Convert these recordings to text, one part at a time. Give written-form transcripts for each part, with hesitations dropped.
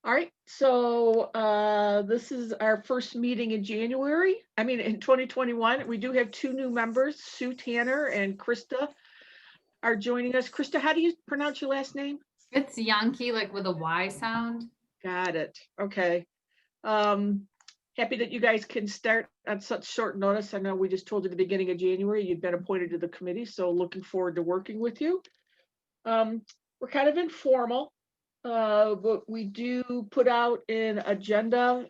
All right, so this is our first meeting in January. I mean, in 2021. We do have two new members, Sue Tanner and Krista are joining us. Krista, how do you pronounce your last name? It's Yankee, like with a Y sound. Got it. Okay. Um, Happy that you guys can start on such short notice. I know we just told you at the beginning of January you've been appointed to the committee, so looking forward to working with you. We're kind of informal, but we do put out an agenda,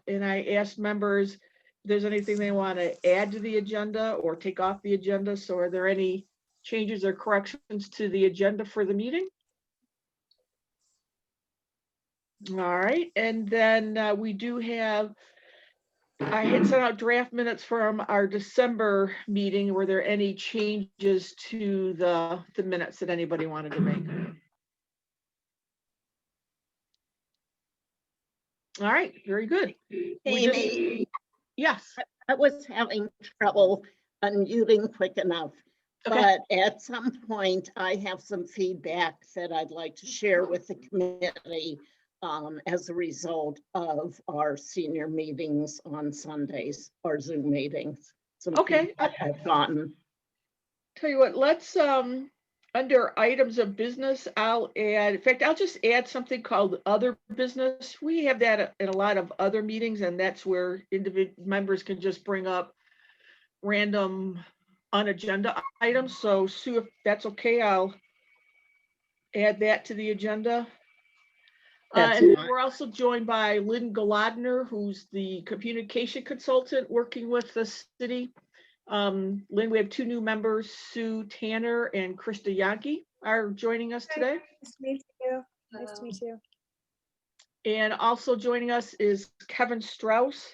and I asked members if there's anything they want to add to the agenda or take off the agenda. So are there any changes or corrections to the agenda for the meeting? All right, and then we do have, I had sent out draft minutes from our December meeting. Were there any changes to the minutes that anybody wanted to make? All right, very good. Amy, Yes. I was having trouble unmuting quick enough, Okay. but at some point I have some feedback that I'd like to share with the committee as a result of our senior meetings on Sundays or Zoom meetings. Some Okay. feedback I've gotten. Tell you what, let's under items of business, I'll add, in fact, I'll just add something called other business. We have that in a lot of other meetings, and that's where individual members can just bring up random unagenda items. So Sue, if that's okay, I'll add that to the agenda. And we're also joined by Lynne Galadner, who's the communication consultant working with the city. Lynn, we have two new members, Sue Tanner and Krista Yankee are joining us today. Nice to meet you. Nice to meet you. And also joining us is Kevin Strauss,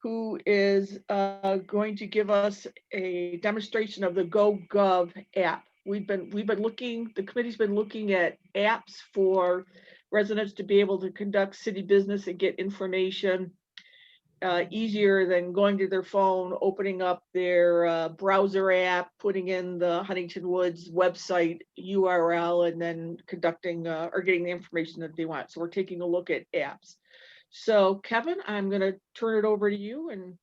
who is going to give us a demonstration of the GoGov app. We've been looking, the committee's been looking at apps for residents to be able to conduct city business and get information easier than going to their phone, opening up their browser app, putting in the Huntington Woods website URL, and then conducting or getting the information that they want. So we're taking a look at apps. So Kevin, I'm going to turn it over to you and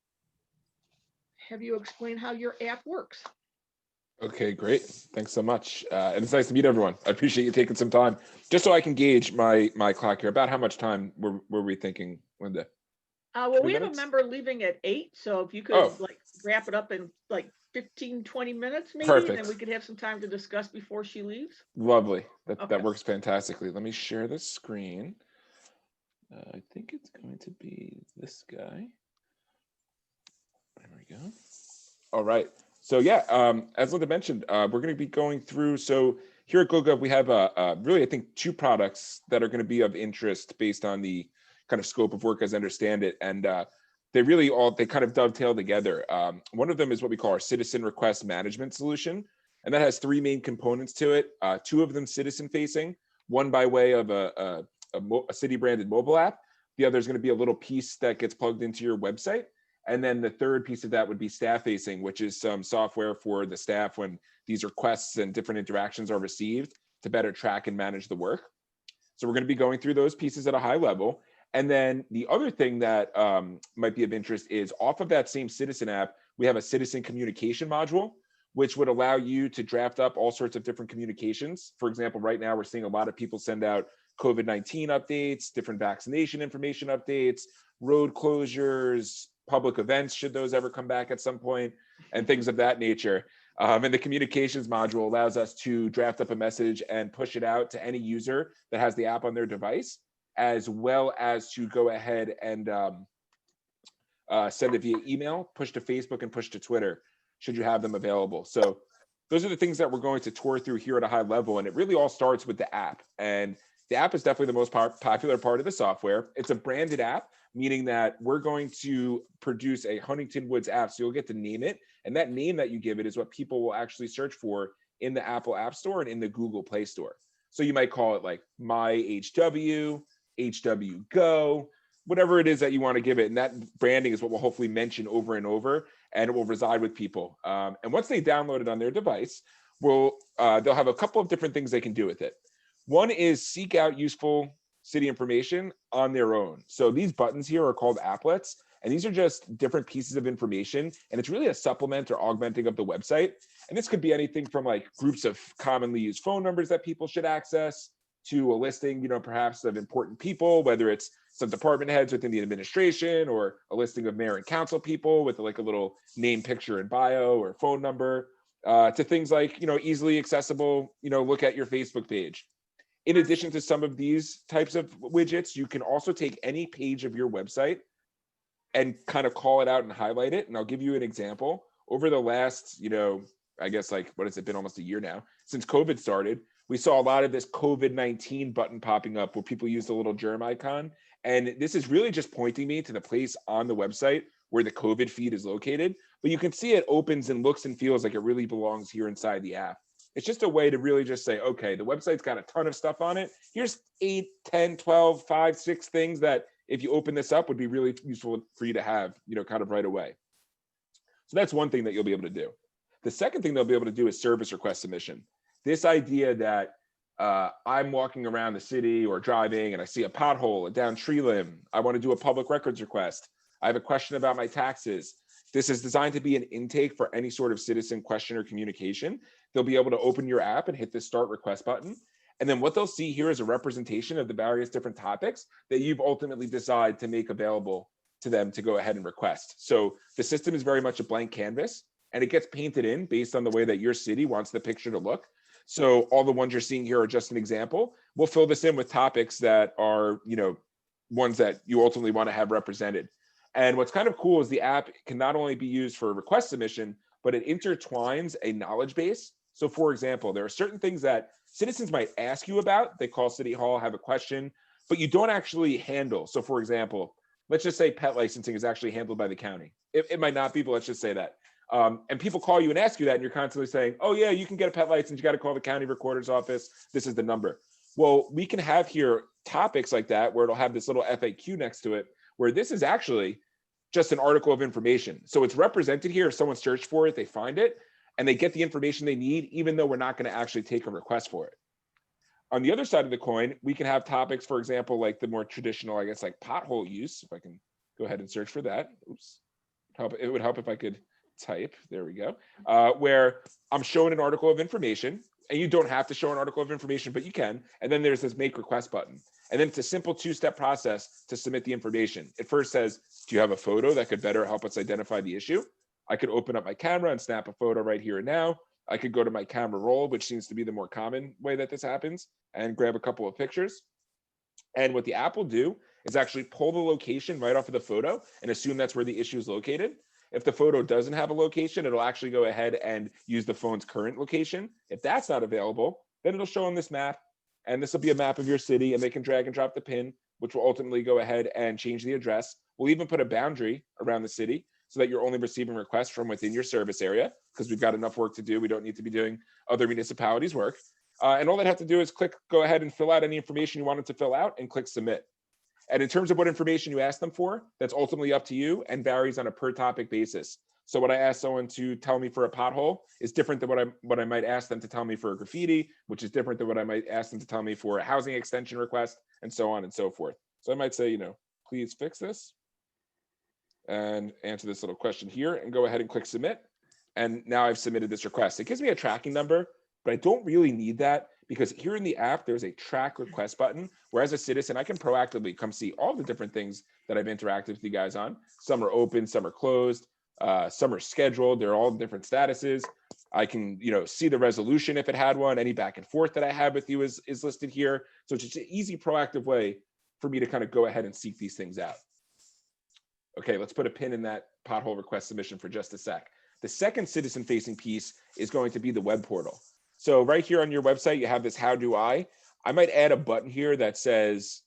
have you explain how your app works. Okay, great. Thanks so much. And it's nice to meet everyone. I appreciate you taking some time just so I can gauge my clock here. About how much time were we thinking, Linda? Well, we have a member leaving at 8, so if you could like wrap it up in like 15, 20 minutes maybe, Perfect. and then we could have some time to discuss before she leaves. Lovely. That works fantastically. Let me share the screen. I think it's going to be this guy. There we go. All right. So yeah, as Linda mentioned, we're going to be going through. So here at GoGov, we have really, I think, two products that are going to be of interest based on the kind of scope of work as I understand it. And they kind of dovetail together. One of them is what we call our citizen request management solution. And that has three main components to it. Two of them citizen facing, one by way of a city branded mobile app. The other is going to be a little piece that gets plugged into your website. And then the third piece of that would be staff facing, which is some software for the staff when these requests and different interactions are received to better track and manage the work. So we're going to be going through those pieces at a high level. And then the other thing that might be of interest is off of that same citizen app, we have a citizen communication module, which would allow you to draft up all sorts of different communications. For example, right now we're seeing a lot of people send out COVID-19 updates, different vaccination information updates, road closures, public events, should those ever come back at some point, and things of that nature. And the communications module allows us to draft up a message and push it out to any user that has the app on their device, as well as to go ahead and send it via email, push to Facebook, and push to Twitter, should you have them available. So those are the things that we're going to tour through here at a high level. And it really all starts with the app. And the app is definitely the most popular part of the software. It's a branded app, meaning that we're going to produce a Huntington Woods app. So you'll get to name it. And that name that you give it is what people will actually search for in the Apple App Store and in the Google Play Store. So you might call it like My HW, HW Go, whatever it is that you want to give it. And that branding is what we'll hopefully mention over and over, and it will reside with people. And once they download it on their device, they'll have a couple of different things they can do with it. One is seek out useful city information on their own. So these buttons here are called applets, and these are just different pieces of information, and it's really a supplement or augmenting of the website. And this could be anything from like groups of commonly used phone numbers that people should access, to a listing, you know, perhaps of important people, whether it's some department heads within the administration, or a listing of mayor and council people with like a little name, picture, and bio or phone number, to things like, you know, easily accessible, you know, look at your Facebook page. In addition to some of these types of widgets, you can also take any page of your website and kind of call it out and highlight it. And I'll give you an example. Over the last, you know, I guess like, what has it been, almost a year now, since COVID started, we saw a lot of this COVID-19 button popping up where people use the little germ icon. And this is really just pointing me to the place on the website where the COVID feed is located. But you can see it opens and looks and feels like it really belongs here inside the app. It's just a way to really just say, okay, the website's got a ton of stuff on it. Here's 8, 10, 12, 5, 6 things that if you open this up would be really useful for you to have, you know, kind of right away. So that's one thing that you'll be able to do. The second thing they'll be able to do is service request submission. This idea that I'm walking around the city or driving and I see a pothole, a down tree limb. I want to do a public records request. I have a question about my taxes. This is designed to be an intake for any sort of citizen question or communication. They'll be able to open your app and hit the start request button. And then what they'll see here is a representation of the various different topics that you've ultimately decided to make available to them to go ahead and request. So the system is very much a blank canvas, and it gets painted in based on the way that your city wants the picture to look. So all the ones you're seeing here are just an example. We'll fill this in with topics that are, you know, ones that you ultimately want to have represented. And what's kind of cool is the app can not only be used for request submission, but it intertwines a knowledge base. So for example, there are certain things that citizens might ask you about. They call City Hall, have a question, but you don't actually handle. So for example, let's just say pet licensing is actually handled by the county. It might not be, but let's just say that. And people call you and ask you that, and you're constantly saying, oh yeah, you can get a pet license. You got to call the county recorder's office. This is the number. Well, we can have here topics like that where it'll have this little FAQ next to it, where this is actually just an article of information. So it's represented here. If someone searched for it, they find it, and they get the information they need, even though we're not going to actually take a request for it. On the other side of the coin, we can have topics, for example, like the more traditional, I guess, like pothole use. If I can go ahead and search for that. Oops. It would help if I could type. There we go. Where I'm showing an article of information, and you don't have to show an article of information, but you can. And then there's this make request button. And then it's a simple 2-step process to submit the information. It first says, do you have a photo that could better help us identify the issue? I could open up my camera and snap a photo right here and now. I could go to my camera roll, which seems to be the more common way that this happens, and grab a couple of pictures. And what the app will do is actually pull the location right off of the photo and assume that's where the issue is located. If the photo doesn't have a location, it'll actually go ahead and use the phone's current location. If that's not available, then it'll show on this map, and this will be a map of your city, and they can drag and drop the pin, which will ultimately go ahead and change the address. We'll even put a boundary around the city so that you're only receiving requests from within your service area, because we've got enough work to do. We don't need to be doing other municipalities' work. And all they have to do is go ahead and fill out any information you wanted to fill out and click submit. And in terms of what information you ask them for, that's ultimately up to you and varies on a per topic basis. So what I ask someone to tell me for a pothole is different than what I might ask them to tell me for a graffiti, which is different than what I might ask them to tell me for a housing extension request, and so on and so forth. So I might say, you know, please fix this and answer this little question here and go ahead and click submit. And now I've submitted this request. It gives me a tracking number, but I don't really need that, because here in the app, there's a track request button, where as a citizen, I can proactively come see all the different things that I've interacted with you guys on. Some are open, some are closed, some are scheduled. They're all different statuses. I can, you know, see the resolution if it had one. Any back and forth that I had with you is listed here. So it's just an easy, proactive way for me to kind of go ahead and seek these things out. Okay, let's put a pin in that pothole request submission for just a sec. The second citizen-facing piece is going to be the web portal. So right here on your website, you have this how do I might add a button here that says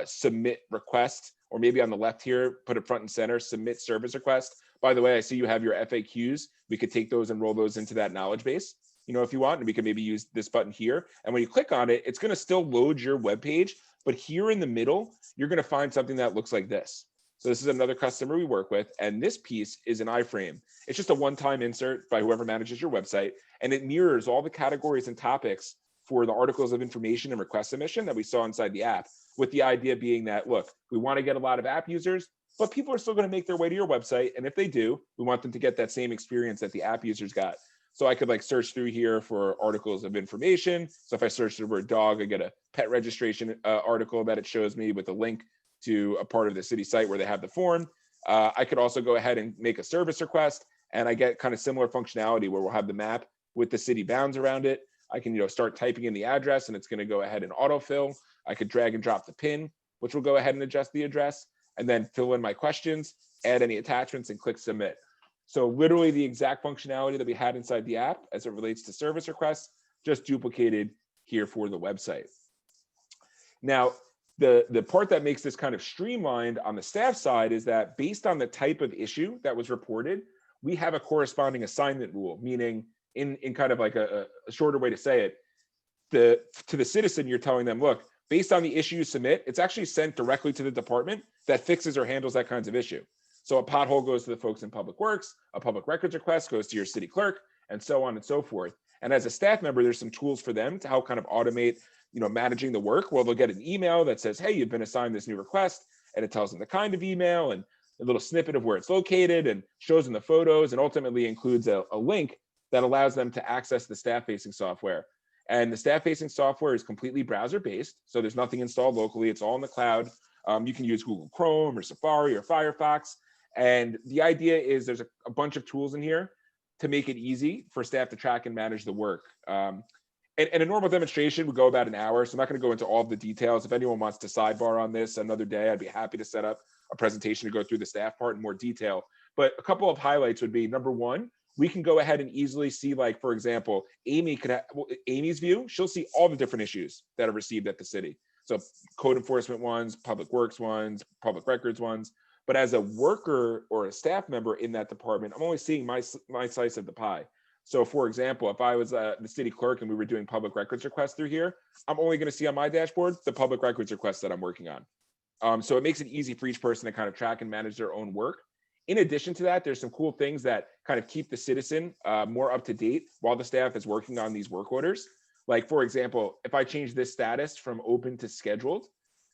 submit request, or maybe on the left here, put it front and center, submit service request. By the way, I see you have your FAQs. We could take those and roll those into that knowledge base, you know, if you want, and we can maybe use this button here. And when you click on it, it's going to still load your web page, but here in the middle, you're going to find something that looks like this. So this is another customer we work with, and this piece is an iframe. It's just a one-time insert by whoever manages your website, and it mirrors all the categories and topics for the articles of information and request submission that we saw inside the app, with the idea being that, look, we want to get a lot of app users, but people are still going to make their way to your website. And if they do, we want them to get that same experience that the app users got. So I could like search through here for articles of information. So if I search the word dog, I get a pet registration article that it shows me with a link to a part of the city site where they have the form. I could also go ahead and make a service request, and I get kind of similar functionality where we'll have the map with the city bounds around it. I can, start typing in the address and it's going to go ahead and autofill. I could drag and drop the pin, which will go ahead and adjust the address, and then fill in my questions, add any attachments, and click submit. So literally the exact functionality that we had inside the app as it relates to service requests, just duplicated here for the website. Now, the part that makes this kind of streamlined on the staff side is that based on the type of issue that was reported, we have a corresponding assignment rule, meaning in kind of like a shorter way to say it, to the citizen, you're telling them, look, based on the issue you submit, it's actually sent directly to the department that fixes or handles that kinds of issue. So a pothole goes to the folks in Public Works, a public records request goes to your city clerk, and so on and so forth. And as a staff member, there's some tools for them to help kind of automate, managing the work. Well, they'll get an email that says, hey, you've been assigned this new request, and it tells them the kind of email and a little snippet of where it's located and shows them the photos, and ultimately includes a link that allows them to access the staff-facing software. And the staff-facing software is completely browser-based, so there's nothing installed locally. It's all in the cloud. You can use Google Chrome or Safari or Firefox. And the idea is there's a bunch of tools in here to make it easy for staff to track and manage the work. And a normal demonstration would go about an hour, so I'm not going to go into all of the details. If anyone wants to sidebar on this another day, I'd be happy to set up a presentation to go through the staff part in more detail. But a couple of highlights would be, number one, we can go ahead and easily see, like, for example, Amy's view, she'll see all the different issues that are received at the city. So code enforcement ones, public works ones, public records ones. But as a worker or a staff member in that department, I'm only seeing my slice of the pie. So for example, if I was the city clerk and we were doing public records requests through here, I'm only going to see on my dashboard the public records requests that I'm working on. So it makes it easy for each person to kind of track and manage their own work. In addition to that, there's some cool things that kind of keep the citizen more up to date while the staff is working on these work orders. Like, for example, if I change this status from open to scheduled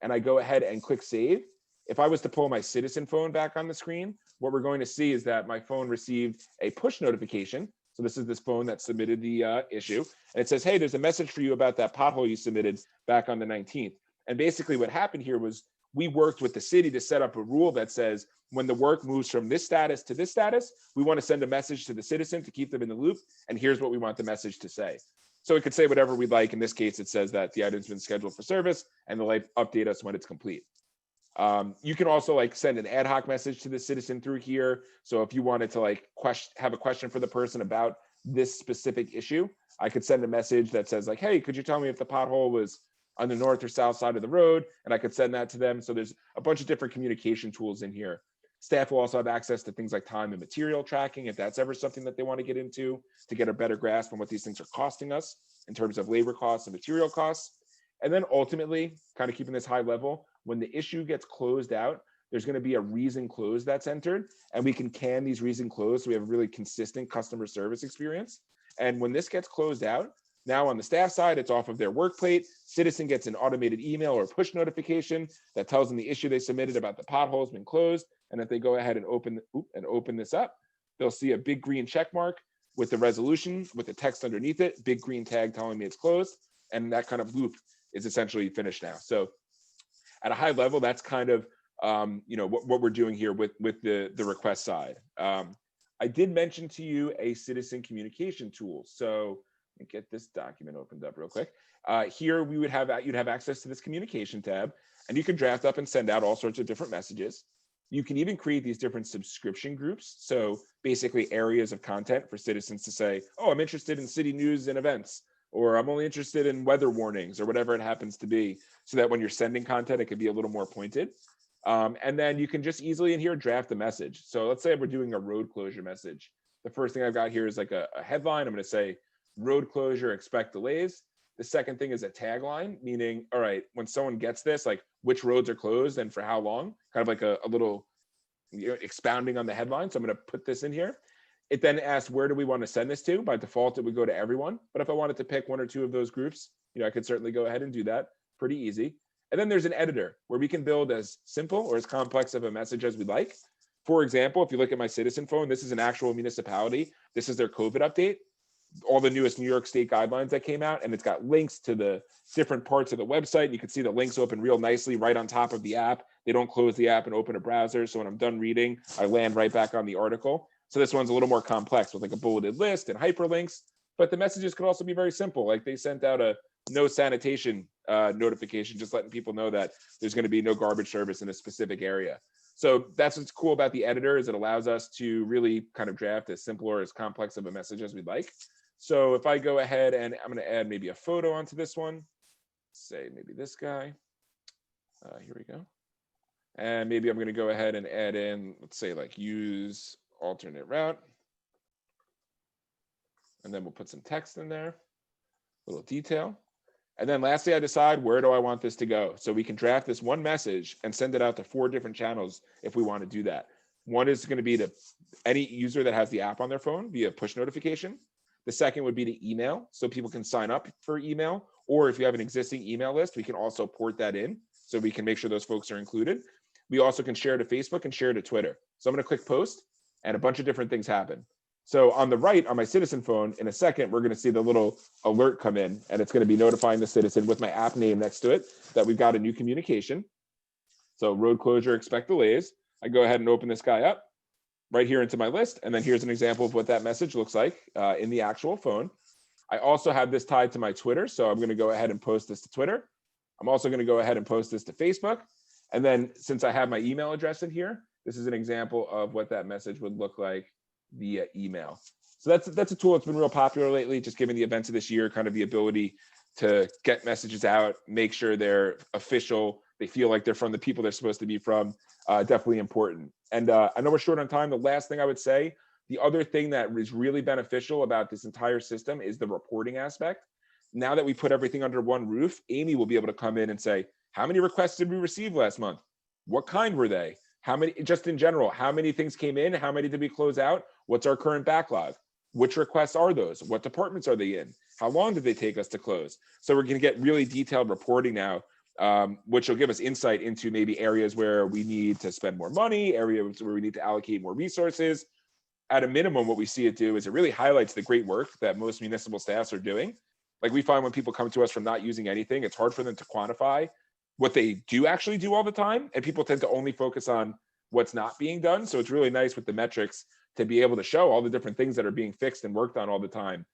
and I go ahead and click save, if I was to pull my citizen phone back on the screen, what we're going to see is that my phone received a push notification. So this is this phone that submitted the issue. And it says, hey, there's a message for you about that pothole you submitted back on the 19th. And basically what happened here was we worked with the city to set up a rule that says when the work moves from this status to this status, we want to send a message to the citizen to keep them in the loop. And here's what we want the message to say. So it could say whatever we'd like. In this case, it says that the item's been scheduled for service and they'll update us when it's complete. You can also send an ad hoc message to the citizen through here. So if you wanted to have a question for the person about this specific issue, I could send a message that says hey, could you tell me if the pothole was on the north or south side of the road? And I could send that to them. So there's a bunch of different communication tools in here. Staff will also have access to things like time and material tracking, if that's ever something that they want to get into, to get a better grasp on what these things are costing us in terms of labor costs and material costs. And then ultimately, kind of keeping this high level, when the issue gets closed out, there's going to be a reason closed that's entered, and we can can these reason closed so we have a really consistent customer service experience. And when this gets closed out, now on the staff side, it's off of their work plate. Citizen gets an automated email or push notification that tells them the issue they submitted about the pothole has been closed. And if they go ahead and open this up, they'll see a big green check mark with the resolution with the text underneath it, big green tag telling me it's closed. And that kind of loop is essentially finished now. So at a high level, that's kind of what we're doing here with the request side. I did mention to you a citizen communication tool. So let me get this document opened up real quick. Here you'd have access to this communication tab, and you can draft up and send out all sorts of different messages. You can even create these different subscription groups. So basically areas of content for citizens to say, oh, I'm interested in city news and events, or I'm only interested in weather warnings, or whatever it happens to be, so that when you're sending content, it can be a little more pointed. And then you can just easily in here draft a message. So let's say we're doing a road closure message. The first thing I've got here is a headline. I'm going to say road closure, expect delays. The second thing is a tagline, meaning, all right, when someone gets this, which roads are closed and for how long, kind of a little expounding on the headline. So I'm going to put this in here. It then asks, where do we want to send this to? By default, it would go to everyone. But if I wanted to pick one or two of those groups, I could certainly go ahead and do that. Pretty easy. And then there's an editor where we can build as simple or as complex of a message as we'd like. For example, if you look at my citizen phone, this is an actual municipality. This is their COVID update, all the newest New York State guidelines that came out, and it's got links to the different parts of the website. You can see the links open real nicely right on top of the app. They don't close the app and open a browser. So when I'm done reading, I land right back on the article. So this one's a little more complex with like a bulleted list and hyperlinks, but the messages could also be very simple. Like they sent out a no sanitation notification, just letting people know that there's going to be no garbage service in a specific area. So that's what's cool about the editor, is it allows us to really kind of draft as simple or as complex of a message as we'd like. So if I go ahead and I'm going to add maybe a photo onto this one, say maybe this guy, here we go. And maybe I'm going to go ahead and add in, let's say like use alternate route. And then we'll put some text in there, a little detail. And then lastly, I decide where do I want this to go? So we can draft this one message and send it out to 4 different channels if we want to do that. One is going to be to any user that has the app on their phone via push notification. The second would be to email, so people can sign up for email. Or if you have an existing email list, we can also port that in so we can make sure those folks are included. We also can share to Facebook and share to Twitter. So I'm going to click post and a bunch of different things happen. So on the right, on my citizen phone, in a second, we're going to see the little alert come in, and it's going to be notifying the citizen with my app name next to it that we've got a new communication. So road closure, expect delays. I go ahead and open this guy up right here into my list. And then here's an example of what that message looks like in the actual phone. I also have this tied to my Twitter. So I'm going to go ahead and post this to Twitter. I'm also going to go ahead and post this to Facebook. And then since I have my email address in here, this is an example of what that message would look like via email. So that's a tool that's been real popular lately, just given the events of this year, kind of the ability to get messages out, make sure they're official, they feel like they're from the people they're supposed to be from. Definitely important. And I know we're short on time. The last thing I would say, the other thing that is really beneficial about this entire system is the reporting aspect. Now that we put everything under one roof, Amy will be able to come in and say, how many requests did we receive last month? What kind were they? How many, just in general, how many things came in? How many did we close out? What's our current backlog? Which requests are those? What departments are they in? How long did they take us to close? So we're going to get really detailed reporting now, which will give us insight into maybe areas where we need to spend more money, areas where we need to allocate more resources. At a minimum, what we see it do is it really highlights the great work that most municipal staffs are doing. Like we find when people come to us from not using anything, it's hard for them to quantify what they do actually do all the time. And people tend to only focus on what's not being done. So it's really nice with the metrics to be able to show all the different things that are being fixed and worked on all the time.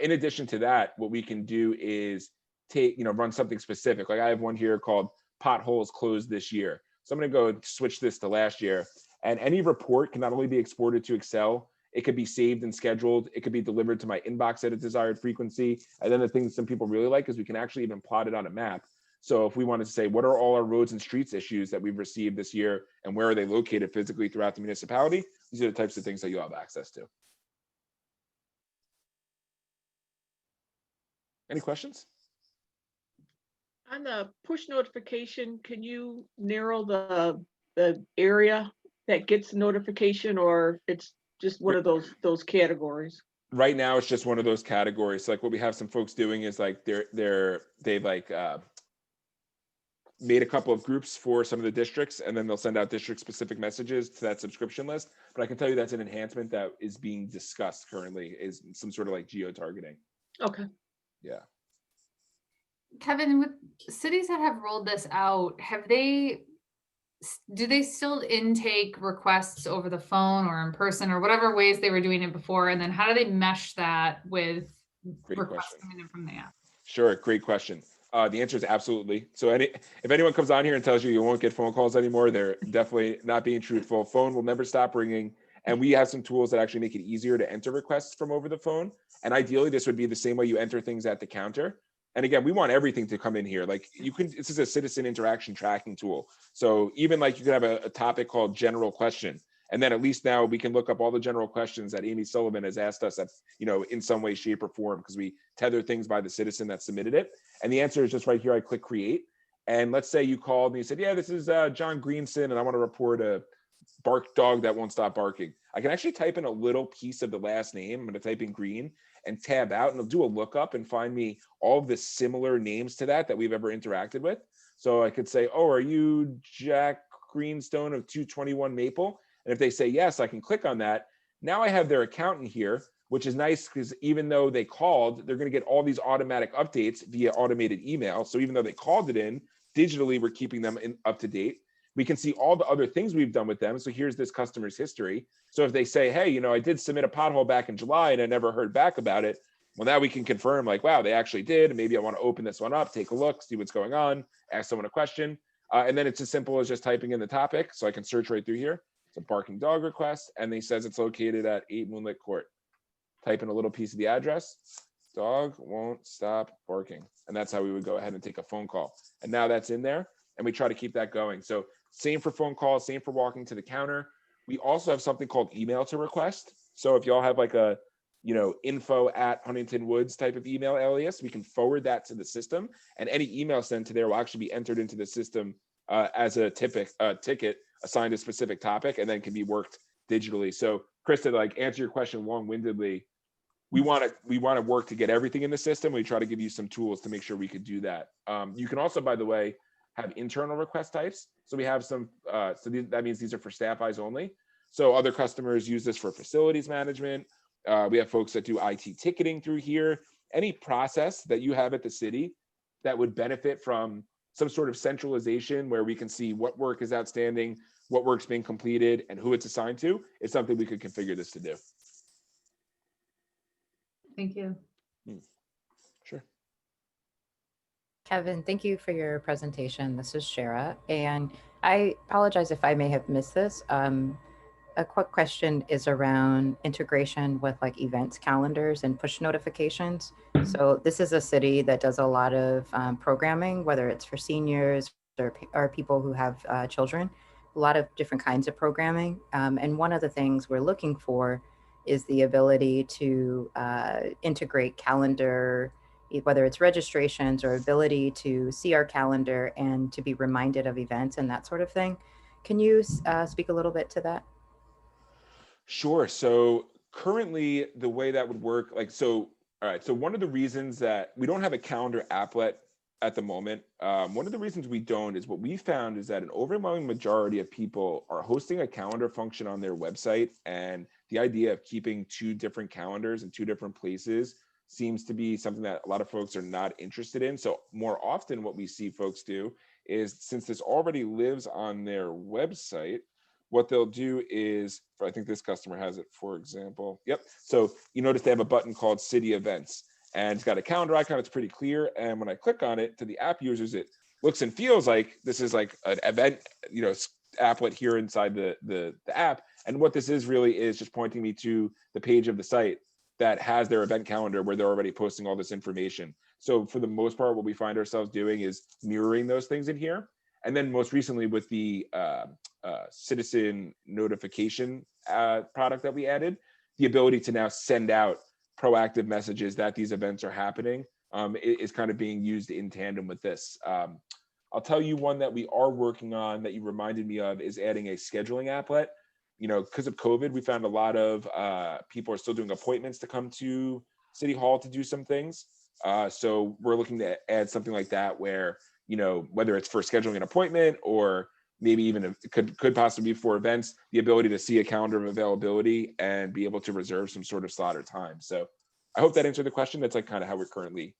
In addition to that, what we can do is run something specific. Like I have one here called potholes closed this year. So I'm going to go switch this to last year. And any report can not only be exported to Excel, it could be saved and scheduled. It could be delivered to my inbox at a desired frequency. And then the thing some people really like is we can actually even plot it on a map. So if we wanted to say, what are all our roads and streets issues that we've received this year and where are they located physically throughout the municipality? These are the types of things that you'll have access to. Any questions? On the push notification, can you narrow the area that gets notification, or it's just one of those categories? Right now, it's just one of those categories. So like what we have some folks doing is like they've like made a couple of groups for some of the districts, and then they'll send out district specific messages to that subscription list. But I can tell you that's an enhancement that is being discussed currently, is some sort of like geo-targeting. Okay. Yeah. Kevin, with cities that have rolled this out, do they still intake requests over the phone or in person or whatever ways they were doing it before? And then how do they mesh that with requests coming in from the app? Sure, great question. The answer is absolutely. So if anyone comes on here and tells you you won't get phone calls anymore, they're definitely not being truthful. Phone will never stop ringing. And we have some tools that actually make it easier to enter requests from over the phone. And ideally, this would be the same way you enter things at the counter. And again, we want everything to come in here. Like this is a citizen interaction tracking tool. So even like you could have a topic called general question. And then at least now we can look up all the general questions that Amy Sullivan has asked us that, in some way, shape or form, because we tether things by the citizen that submitted it. And the answer is just right here. I click create. And let's say you called and you said, yeah, this is John Greenson, and I want to report a bark dog that won't stop barking. I can actually type in a little piece of the last name. I'm going to type in Green and tab out, and it'll do a lookup and find me all of the similar names to that we've ever interacted with. So I could say, oh, are you Jack Greenstone of 221 Maple? And if they say yes, I can click on that. Now I have their account in here, which is nice because even though they called, they're going to get all these automatic updates via automated email. So even though they called it in, digitally, we're keeping them up to date. We can see all the other things we've done with them. So here's this customer's history. So if they say, hey, you know, I did submit a pothole back in July and I never heard back about it. Well, now we can confirm like, wow, they actually did. And maybe I want to open this one up, take a look, see what's going on, ask someone a question. And then it's as simple as just typing in the topic. So I can search right through here. It's a barking dog request. And they says it's located at 8 Moonlit Court. Type in a little piece of the address. Dog won't stop barking. And that's how we would go ahead and take a phone call. And now that's in there. And we try to keep that going. So same for phone calls, same for walking to the counter. We also have something called email to request. So if y'all have like a, you know, info@Huntington Woods type of email alias, we can forward that to the system. And any email sent to there will actually be entered into the system as a ticket assigned a specific topic, and then can be worked digitally. So Chris, to like answer your question long-windedly, we want to work to get everything in the system. We try to give you some tools to make sure we could do that. You can also, by the way, have internal request types. So we have some, that means these are for staff eyes only. So other customers use this for facilities management. We have folks that do IT ticketing through here. Any process that you have at the city that would benefit from some sort of centralization where we can see what work is outstanding, what work's being completed, and who it's assigned to, is something we could configure this to do. Thank you. Sure. Kevin, thank you for your presentation. This is Shara, and I apologize if I may have missed this. A quick question is around integration with like events calendars and push notifications. So this is a city that does a lot of programming, whether it's for seniors or people who have children, a lot of different kinds of programming. And one of the things we're looking for is the ability to integrate calendar, whether it's registrations or ability to see our calendar and to be reminded of events and that sort of thing. Can you speak a little bit to that? Sure. So currently the way that would work, all right. So one of the reasons that we don't have a calendar applet at the moment, one of the reasons we don't is what we found is that an overwhelming majority of people are hosting a calendar function on their website. And the idea of keeping two different calendars in two different places seems to be something that a lot of folks are not interested in. So more often what we see folks do is, since this already lives on their website, what they'll do is, I think this customer has it, for example. Yep. So you notice they have a button called City Events, and it's got a calendar icon. It's pretty clear. And when I click on it, to the app users, it looks and feels like this is like an event, you know, applet here inside the app. And what this is really is just pointing me to the page of the site that has their event calendar where they're already posting all this information. So for the most part, what we find ourselves doing is mirroring those things in here. And then most recently with the citizen notification product that we added, the ability to now send out proactive messages that these events are happening is kind of being used in tandem with this. I'll tell you one that we are working on that you reminded me of is adding a scheduling applet. You know, because of COVID, we found a lot of people are still doing appointments to come to City Hall to do some things. So we're looking to add something like that where, you know, whether it's for scheduling an appointment or maybe even it could possibly be for events, the ability to see a calendar of availability and be able to reserve some sort of slot or time. So I hope that answered the question. That's like kind of how we're currently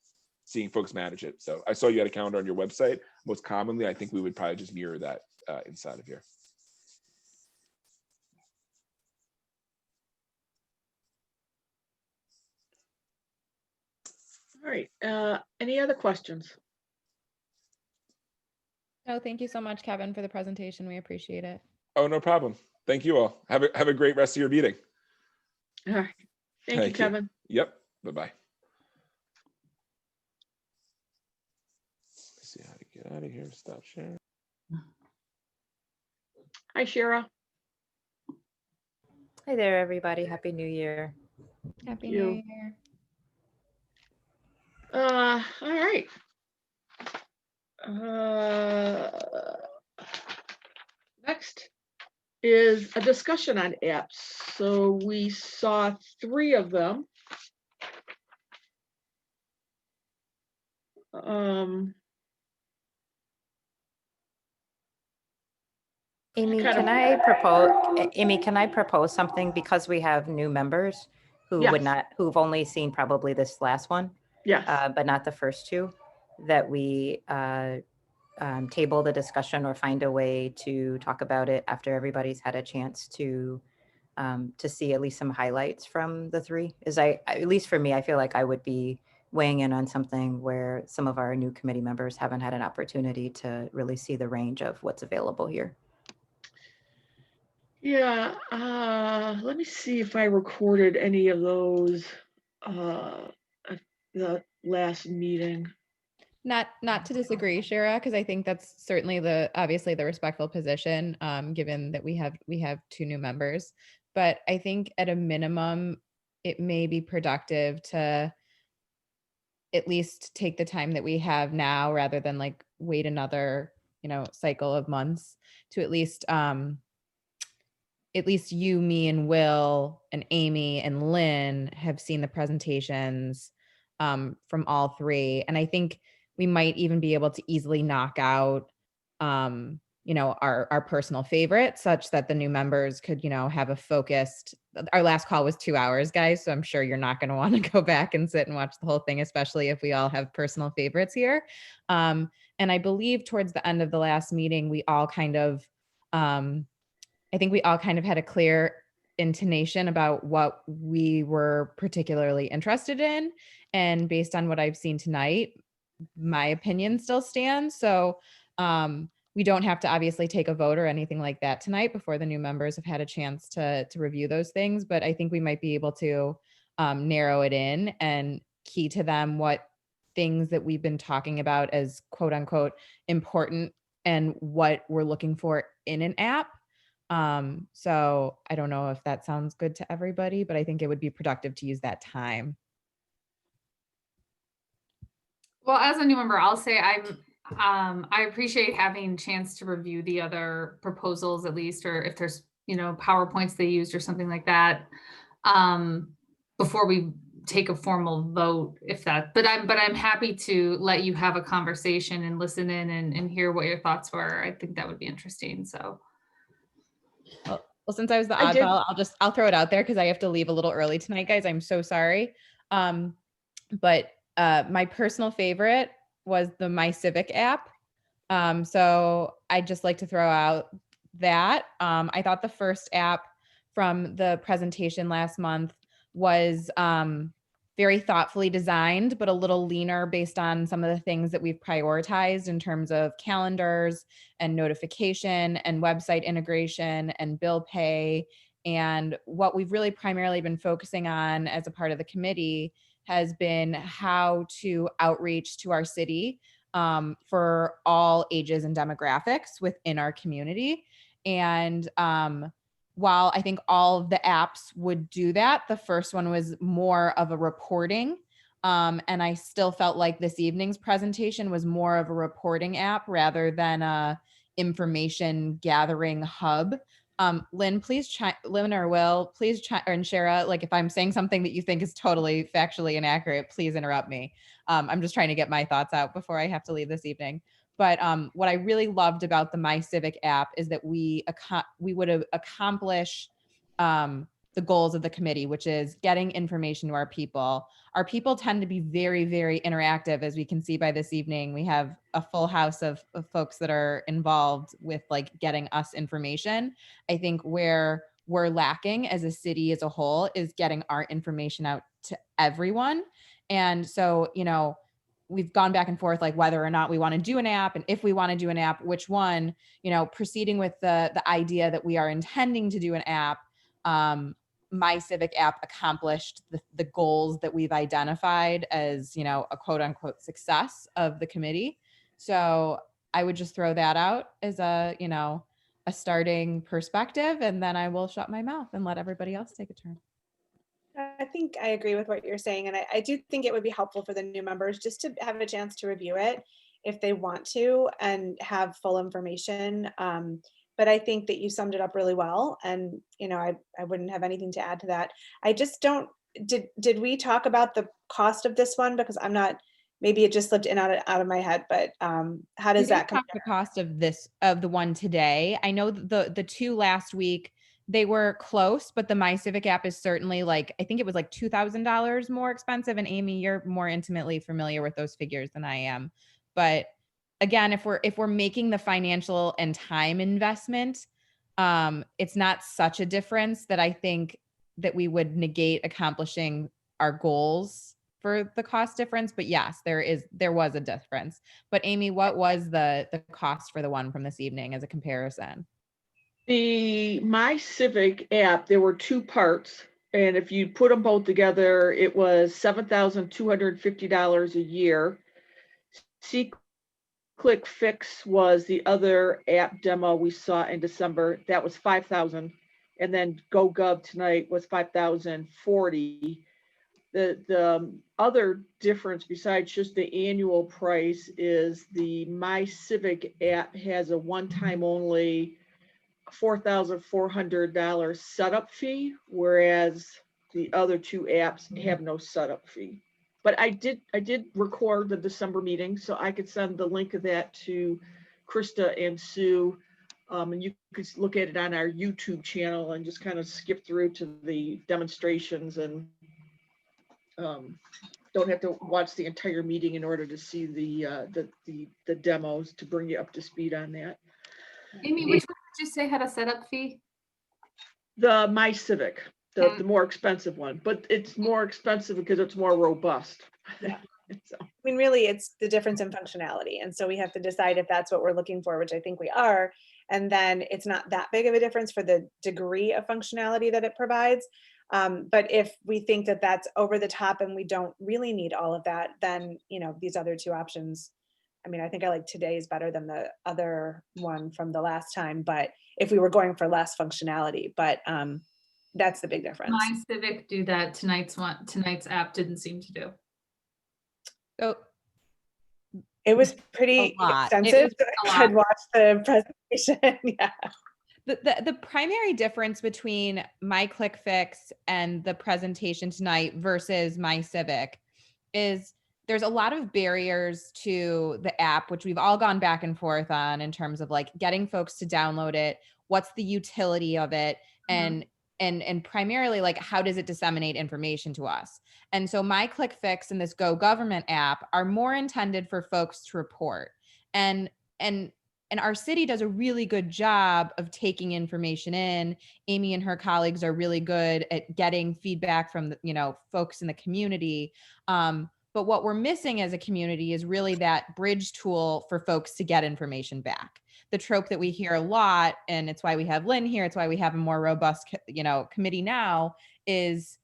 seeing folks manage it. So I saw you had a calendar on your website. Most commonly, I think we would probably just mirror that inside of here. All right, any other questions? No, thank you so much, Kevin, for the presentation. We appreciate it. Oh, no problem. Thank you all. Have a great rest of your meeting. All right, thank you, Kevin. Yep, bye-bye. Let's see how to get out of here, stop sharing. Hi, Shara. Hi there, everybody. Happy New Year. Happy you. New Year. All right. Next is a discussion on apps. So we saw 3 of them. Amy, kind of- can I propose something because we have new members who would Yes. not, who've only seen probably this last one, Yes, but not the first 2, that we table the discussion or find a way to talk about it after everybody's had a chance to see at least some highlights from the 3. At least for me, I feel like I would be weighing in on something where some of our new committee members haven't had an opportunity to really see the range of what's available here. yeah, let me see if I recorded any of those at the last meeting. Not to disagree, Shara, because I think that's certainly obviously the respectful position, given that we have 2 new members. But I think at a minimum, it may be productive to at least take the time that we have now rather than like wait another, cycle of months to at least you, me, and Will, and Amy, and Lynn have seen the presentations from all 3. And I think we might even be able to easily knock out, our personal favorites, such that the new members could, have a focused. Our last call was 2 hours, guys. So I'm sure you're not going to want to go back and sit and watch the whole thing, especially if we all have personal favorites here. And I believe towards the end of the last meeting, we all kind of, I think we all kind of had a clear intonation about what we were particularly interested in. And based on what I've seen tonight, my opinion still stands. So we don't have to obviously take a vote or anything like that tonight before the new members have had a chance to review those things. But I think we might be able to narrow it in and key to them what things that we've been talking about as quote unquote important and what we're looking for in an app. So I don't know if that sounds good to everybody, but I think it would be productive to use that time. Well, as a new member, I'll say I appreciate having a chance to review the other proposals at least, or if there's, PowerPoints they used or something like that, before we take a formal vote, but I'm happy to let you have a conversation and listen in and hear what your thoughts were. I think that would be interesting. So. Well, since I was the I did- oddball, I'll throw it out there because I have to leave a little early tonight, guys. I'm so sorry. But my personal favorite was the My Civic app. So I'd just like to throw out that. I thought the first app from the presentation last month was very thoughtfully designed, but a little leaner based on some of the things that we've prioritized in terms of calendars and notification and website integration and bill pay. And what we've really primarily been focusing on as a part of the committee has been how to outreach to our city for all ages and demographics within our community. And while I think all of the apps would do that, the first one was more of a reporting. And I still felt like this evening's presentation was more of a reporting app rather than a information gathering hub. Lynn, Lynn or Will, please and Shara, like if I'm saying something that you think is totally factually inaccurate, please interrupt me. I'm just trying to get my thoughts out before I have to leave this evening. But what I really loved about the My Civic app is that we would accomplish the goals of the committee, which is getting information to our people. Our people tend to be very, very interactive, as we can see by this evening. We have a full house of folks that are involved with like getting us information. I think where we're lacking as a city as a whole is getting our information out to everyone. And so, we've gone back and forth, like whether or not we want to do an app, and if we want to do an app, which one, proceeding with the idea that we are intending to do an app. My Civic app accomplished the goals that we've identified as, a quote unquote success of the committee. So I would just throw that out as a starting perspective, and then I will shut my mouth and let everybody else take a turn. I think I agree with what you're saying. And I do think it would be helpful for the new members just to have a chance to review it if they want to and have full information. but I think that you summed it up really well. And, you know, I wouldn't have anything to add to that. I just don't, did we talk about the cost of this one? Because I'm not, maybe it just slipped in out of my head, but how We does that didn't talk the cost of the one today. I know the two last week, they were close, but the My Civic app is certainly like, I think it was like $2,000 more expensive. And Amy, you're more intimately familiar with those figures than I am. But again, if we're making the financial and time investment, it's not such a difference that I think that we would negate accomplishing our goals for the cost difference. But yes, there was a difference. But Amy, what was the cost for the one from this evening as a comparison? The My Civic app, there were two parts, and if you put them both together, it was $7,250 a year. Click Fix was the other app demo we saw in December. That was $5,000, and then GoGov tonight was $5,040. The other difference besides just the annual price is the My Civic app has a one-time only $4,400 setup fee, whereas the other two apps have no setup fee. But I did record the December meeting, so I could send the link of that to Krista and Sue. And you could look at it on our YouTube channel and just kind of skip through to the demonstrations and don't have to watch the entire meeting in order to see the demos to bring you up to speed on that. Amy, which one did you say had a setup fee? The My Civic, the more expensive one, but it's more expensive because it's more robust. Yeah. So. I mean, really, it's the difference in functionality. And so we have to decide if that's what we're looking for, which I think we are. And then it's not that big of a difference for the degree of functionality that it provides. But if we think that that's over the top and we don't really need all of that, then, you know, these other two options, I mean, I think I like today's better than the other one from the last time, but if we were going for less functionality, but that's the big difference. My Civic do that. Tonight's app didn't seem to do. So it was pretty extensive. I had watched the presentation. Yeah. The primary difference between My Click Fix and the presentation tonight versus My Civic is there's a lot of barriers to the app, which we've all gone back and forth on in terms of like getting folks to download it, what's the utility of it, and primarily like how does it disseminate information to us. And so My Click Fix and this Go Government app are more intended for folks to report. And our city does a really good job of taking information in. Amy and her colleagues are really good at getting feedback from the, you know, folks in the community. But what we're missing as a community is really that bridge tool for folks to get information back. The trope that we hear a lot, and it's why we have Lynne here, it's why we have a more robust, you know, committee now, is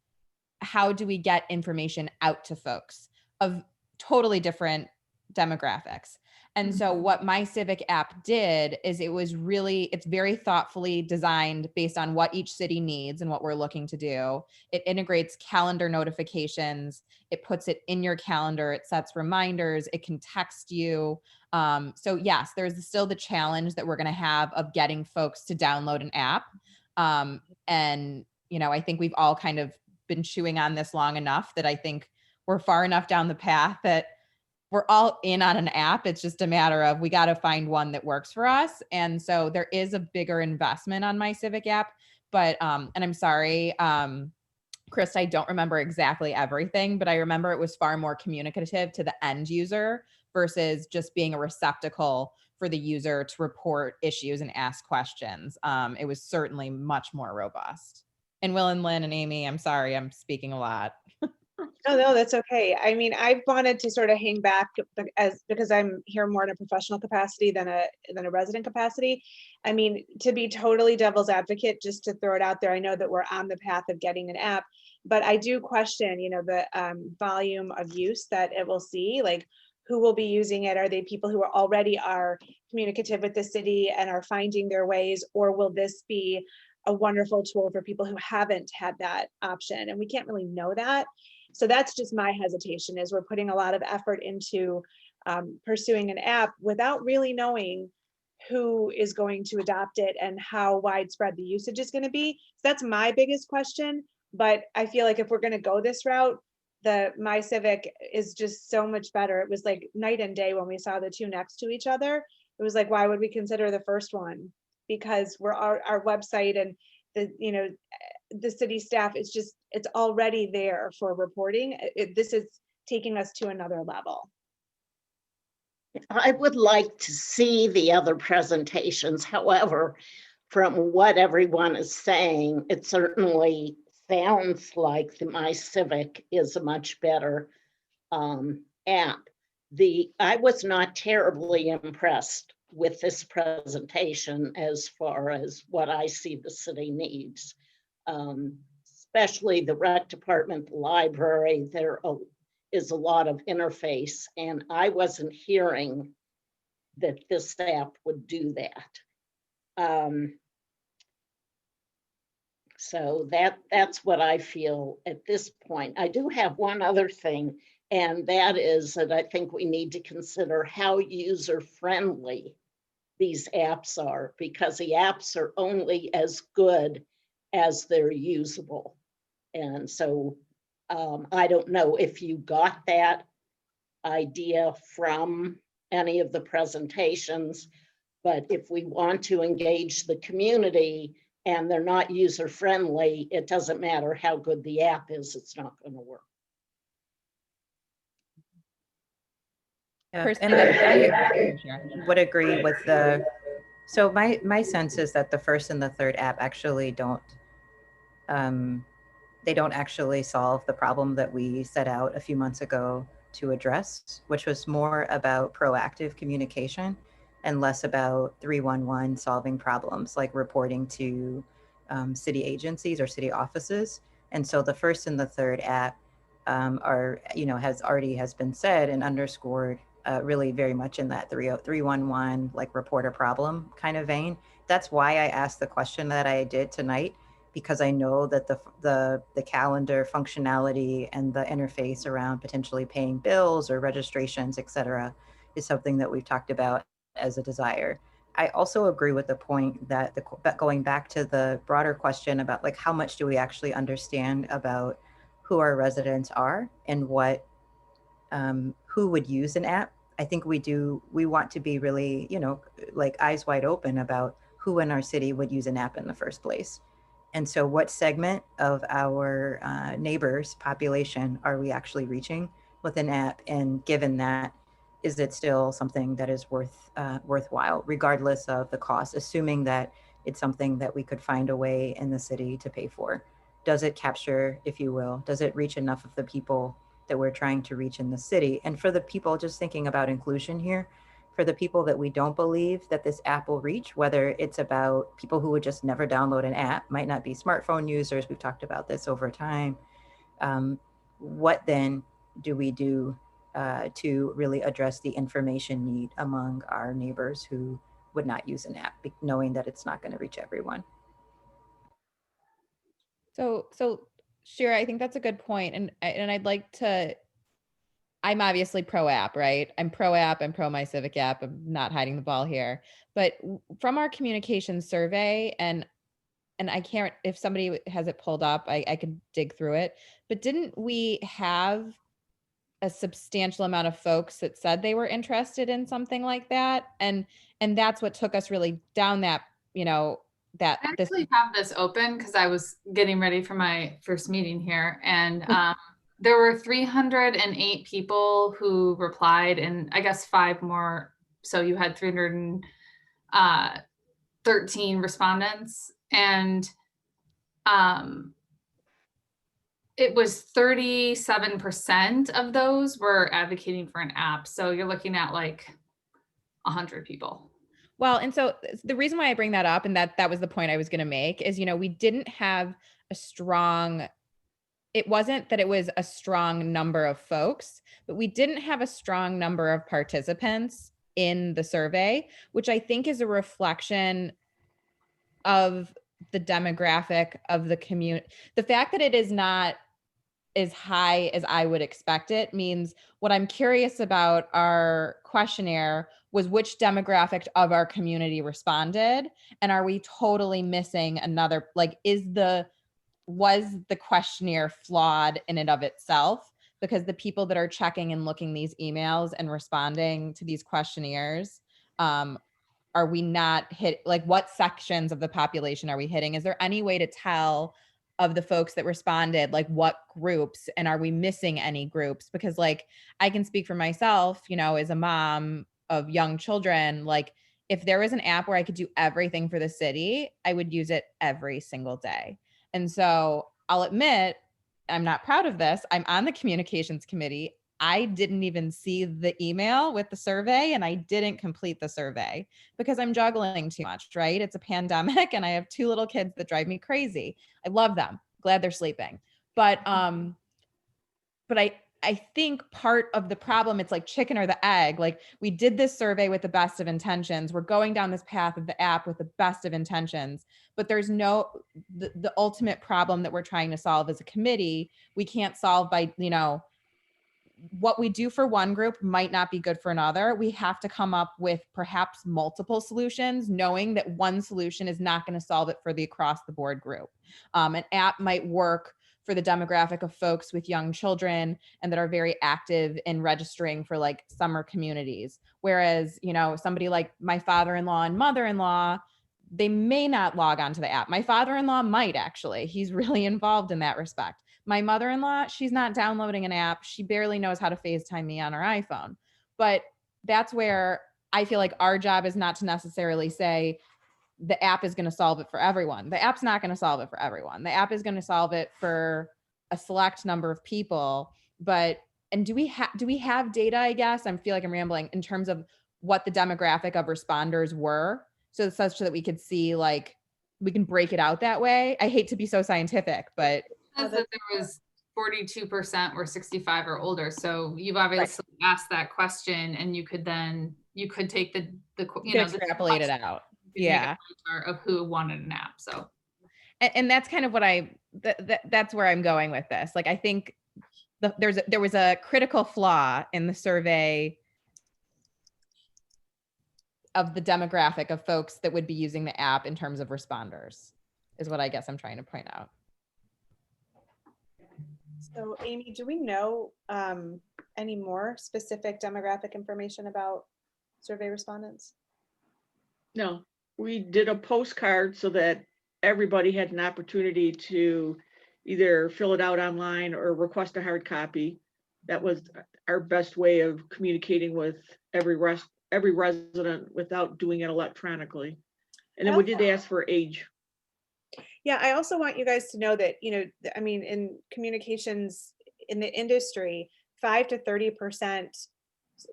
how do we get information out to folks of totally different demographics. And so what My Civic app did is it's very thoughtfully designed based on what each city needs and what we're looking to do. It integrates calendar notifications. It puts it in your calendar. It sets reminders. It can text you. So yes, there's still the challenge that we're going to have of getting folks to download an app. And, you know, I think we've all kind of been chewing on this long enough that I think we're far enough down the path that we're all in on an app. It's just a matter of we got to find one that works for us. And so there is a bigger investment on My Civic app, but, and I'm sorry, Chris, I don't remember exactly everything, but I remember it was far more communicative to the end user versus just being a receptacle for the user to report issues and ask questions. It was certainly much more robust. And Will and Lynn and Amy, I'm sorry, I'm speaking a lot. No, that's okay. I mean, I've wanted to sort of hang back because I'm here more in a professional capacity than a resident capacity. I mean, to be totally devil's advocate, just to throw it out there, I know that we're on the path of getting an app, but I do question, you know, the volume of use that it will see. Like, who will be using it? Are they people who already are communicative with the city and are finding their ways, or will this be a wonderful tool for people who haven't had that option? And we can't really know that. So that's just my hesitation, is we're putting a lot of effort into pursuing an app without really knowing who is going to adopt it and how widespread the usage is going to be. So that's my biggest question. But I feel like if we're going to go this route, the My Civic is just so much better. It was like night and day when we saw the two next to each other. It was like, why would we consider the first one? Because we're our website and the, you know, the city staff is just, it's already there for reporting. This is taking us to another level. I would like to see the other presentations. However, from what everyone is saying, it certainly sounds like the My Civic is a much better app. I was not terribly impressed with this presentation as far as what I see the city needs, especially the rec department, the library. There is a lot of interface, and I wasn't hearing that this app would do that. So that's what I feel at this point. I do have one other thing, and that is that I think we need to consider how user-friendly these apps are, because the apps are only as good as they're usable. And so I don't know if you got that idea from any of the presentations, but if we want to engage the community and they're not user-friendly, it doesn't matter how good the app is, it's not going to work. Yeah, and I would agree with so my sense is that the first and the third app actually don't actually solve the problem that we set out a few months ago to address, which was more about proactive communication and less about 311 solving problems like reporting to city agencies or city offices. And so the first and the third app are, has been said and underscored really very much in that 311 like report a problem kind of vein. That's why I asked the question that I did tonight, because I know that the calendar functionality and the interface around potentially paying bills or registrations, et cetera, is something that we've talked about as a desire. I also agree with the point that going back to the broader question about like how much do we actually understand about who our residents are and what who would use an app. I think we want to be really, like eyes wide open about who in our city would use an app in the first place. And so what segment of our neighbors population are we actually reaching with an app? And given that, is it still something that is worthwhile, regardless of the cost, assuming that it's something that we could find a way in the city to pay for? Does it capture, if you will, does it reach enough of the people that we're trying to reach in the city? And for the people, just thinking about inclusion here, for the people that we don't believe that this app will reach, whether it's about people who would just never download an app, might not be smartphone users, we've talked about this over time, what then do we do to really address the information need among our neighbors who would not use an app, knowing that it's not going to reach everyone? So Shira, I think that's a good point. And I'd like to, I'm obviously pro app, right? I'm pro app, I'm pro My Civic app. I'm not hiding the ball here. But from our communication survey, and I can't, if somebody has it pulled up, I could dig through it. But didn't we have a substantial amount of folks that said they were interested in something like that? And that's what took us really down that, that I actually have this open because I was getting ready for my first meeting here, and there were 308 people who replied, and I guess 5 more. So you had 313 respondents, and it was 37% of those were advocating for an app. So you're looking at like 100 people. Well, and so the reason why I bring that up, and that was the point I was going to make, is, we didn't have a strong, it wasn't that it was a strong number of folks, but we didn't have a strong number of participants in the survey, which I think is a reflection of the demographic of the community. The fact that it is not as high as I would expect it means what I'm curious about our questionnaire was which demographic of our community responded, and are we totally missing another, like, was the questionnaire flawed in and of itself? Because the people that are checking and looking these emails and responding to these questionnaires, are we not like, what sections of the population are we hitting? Is there any way to tell of the folks that responded, like what groups, and are we missing any groups? Because like, I can speak for myself, you know, as a mom of young children, like if there was an app where I could do everything for the city, I would use it every single day. And so I'll admit, I'm not proud of this. I'm on the communications committee. I didn't even see the email with the survey, and I didn't complete the survey because I'm juggling too much, right? It's a pandemic and I have 2 little kids that drive me crazy. I love them. Glad they're sleeping. But I think part of the problem, it's like chicken or the egg. Like, we did this survey with the best of intentions. We're going down this path of the app with the best of intentions, but there's the ultimate problem that we're trying to solve as a committee, we can't solve by, you know, what we do for one group might not be good for another. We have to come up with perhaps multiple solutions, knowing that one solution is not going to solve it for the across the board group. An app might work for the demographic of folks with young children and that are very active in registering for like summer communities. Whereas, you know, somebody like my father-in-law and mother-in-law, they may not log onto the app. My father-in-law might actually. He's really involved in that respect. My mother-in-law, she's not downloading an app. She barely knows how to FaceTime me on her iPhone. But that's where I feel like our job is not to necessarily say the app is going to solve it for everyone. The app's not going to solve it for everyone. The app is going to solve it for a select number of people. And do we have data, I guess? I feel like I'm rambling, in terms of what the demographic of responders were, so such that we could see, like, we can break it out that way. I hate to be so scientific, but Says that there was 42% were 65 or older. So you've obviously asked that question, and you could take the you know, extrapolate it out. Yeah, of who wanted an app. So, and that's kind of what that's where I'm going with this. Like, I think there was a critical flaw in the survey of the demographic of folks that would be using the app in terms of responders, is what I guess I'm trying to point out. So Amy, do we know any more specific demographic information about survey respondents? No, we did a postcard so that everybody had an opportunity to either fill it out online or request a hard copy. That was our best way of communicating with every resident without doing it electronically. And then we did ask for age. Yeah, I also want you guys to know that, you know, I mean, in communications in the industry, 5 to 30%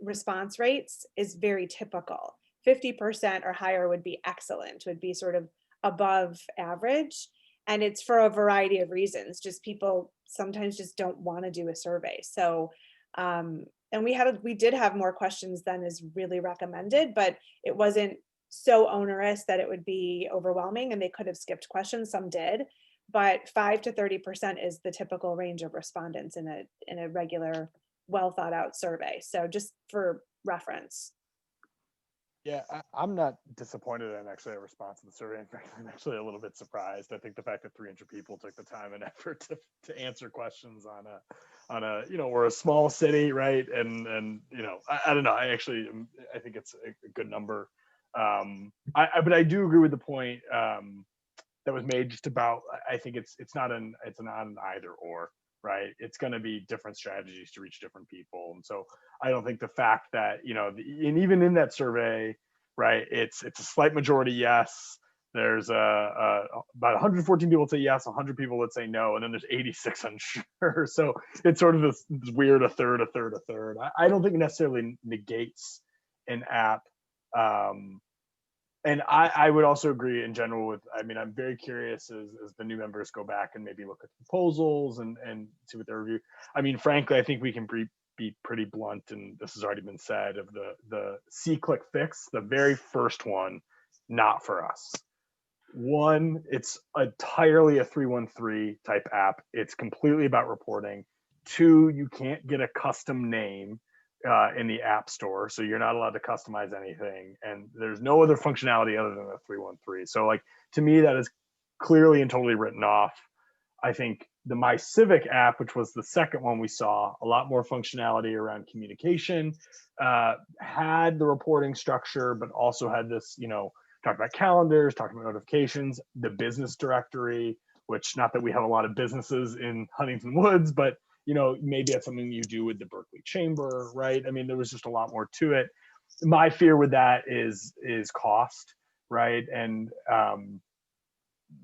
response rates is very typical. 50% or higher would be excellent, would be sort of above average. And it's for a variety of reasons. Just people sometimes just don't want to do a survey. So, and we did have more questions than is really recommended, but it wasn't so onerous that it would be overwhelming, and they could have skipped questions. Some did, but 5 to 30% is the typical range of respondents in a regular, well thought out survey. So just for reference. Yeah, I'm not disappointed in actually a response to the survey. In fact, I'm actually a little bit surprised. I think the fact that 300 people took the time and effort to answer questions on a you know, we're a small city, right? And you know, I don't know. I think it's a good number. But I do agree with the point that was made just about, I think it's not an either or, right? It's going to be different strategies to reach different people. And so I don't think the fact that, you know, and even in that survey, right, it's a slight majority yes. There's about 114 people say yes, 100 people that say no, and then there's 86 unsure. So it's sort of this weird a third. I don't think it necessarily negates an app. And I would also agree in general with, I mean, I'm very curious as the new members go back and maybe look at proposals and see what they review. I mean, frankly, I think we can be pretty blunt, and this has already been said, of the see, click, fix, the very first one, not for us. One, it's entirely a 313 type app. It's completely about reporting. Two, you can't get a custom name in the app store, so you're not allowed to customize anything. And there's no other functionality other than the 313. So like, to me, that is clearly and totally written off. I think the My Civic app, which was the second one we saw, a lot more functionality around communication, had the reporting structure, but also had this, talk about calendars, talking about notifications, the business directory, which, not that we have a lot of businesses in Huntington Woods, but maybe that's something you do with the Berkeley Chamber, right? I mean, there was just a lot more to it. My fear with that is cost, right? And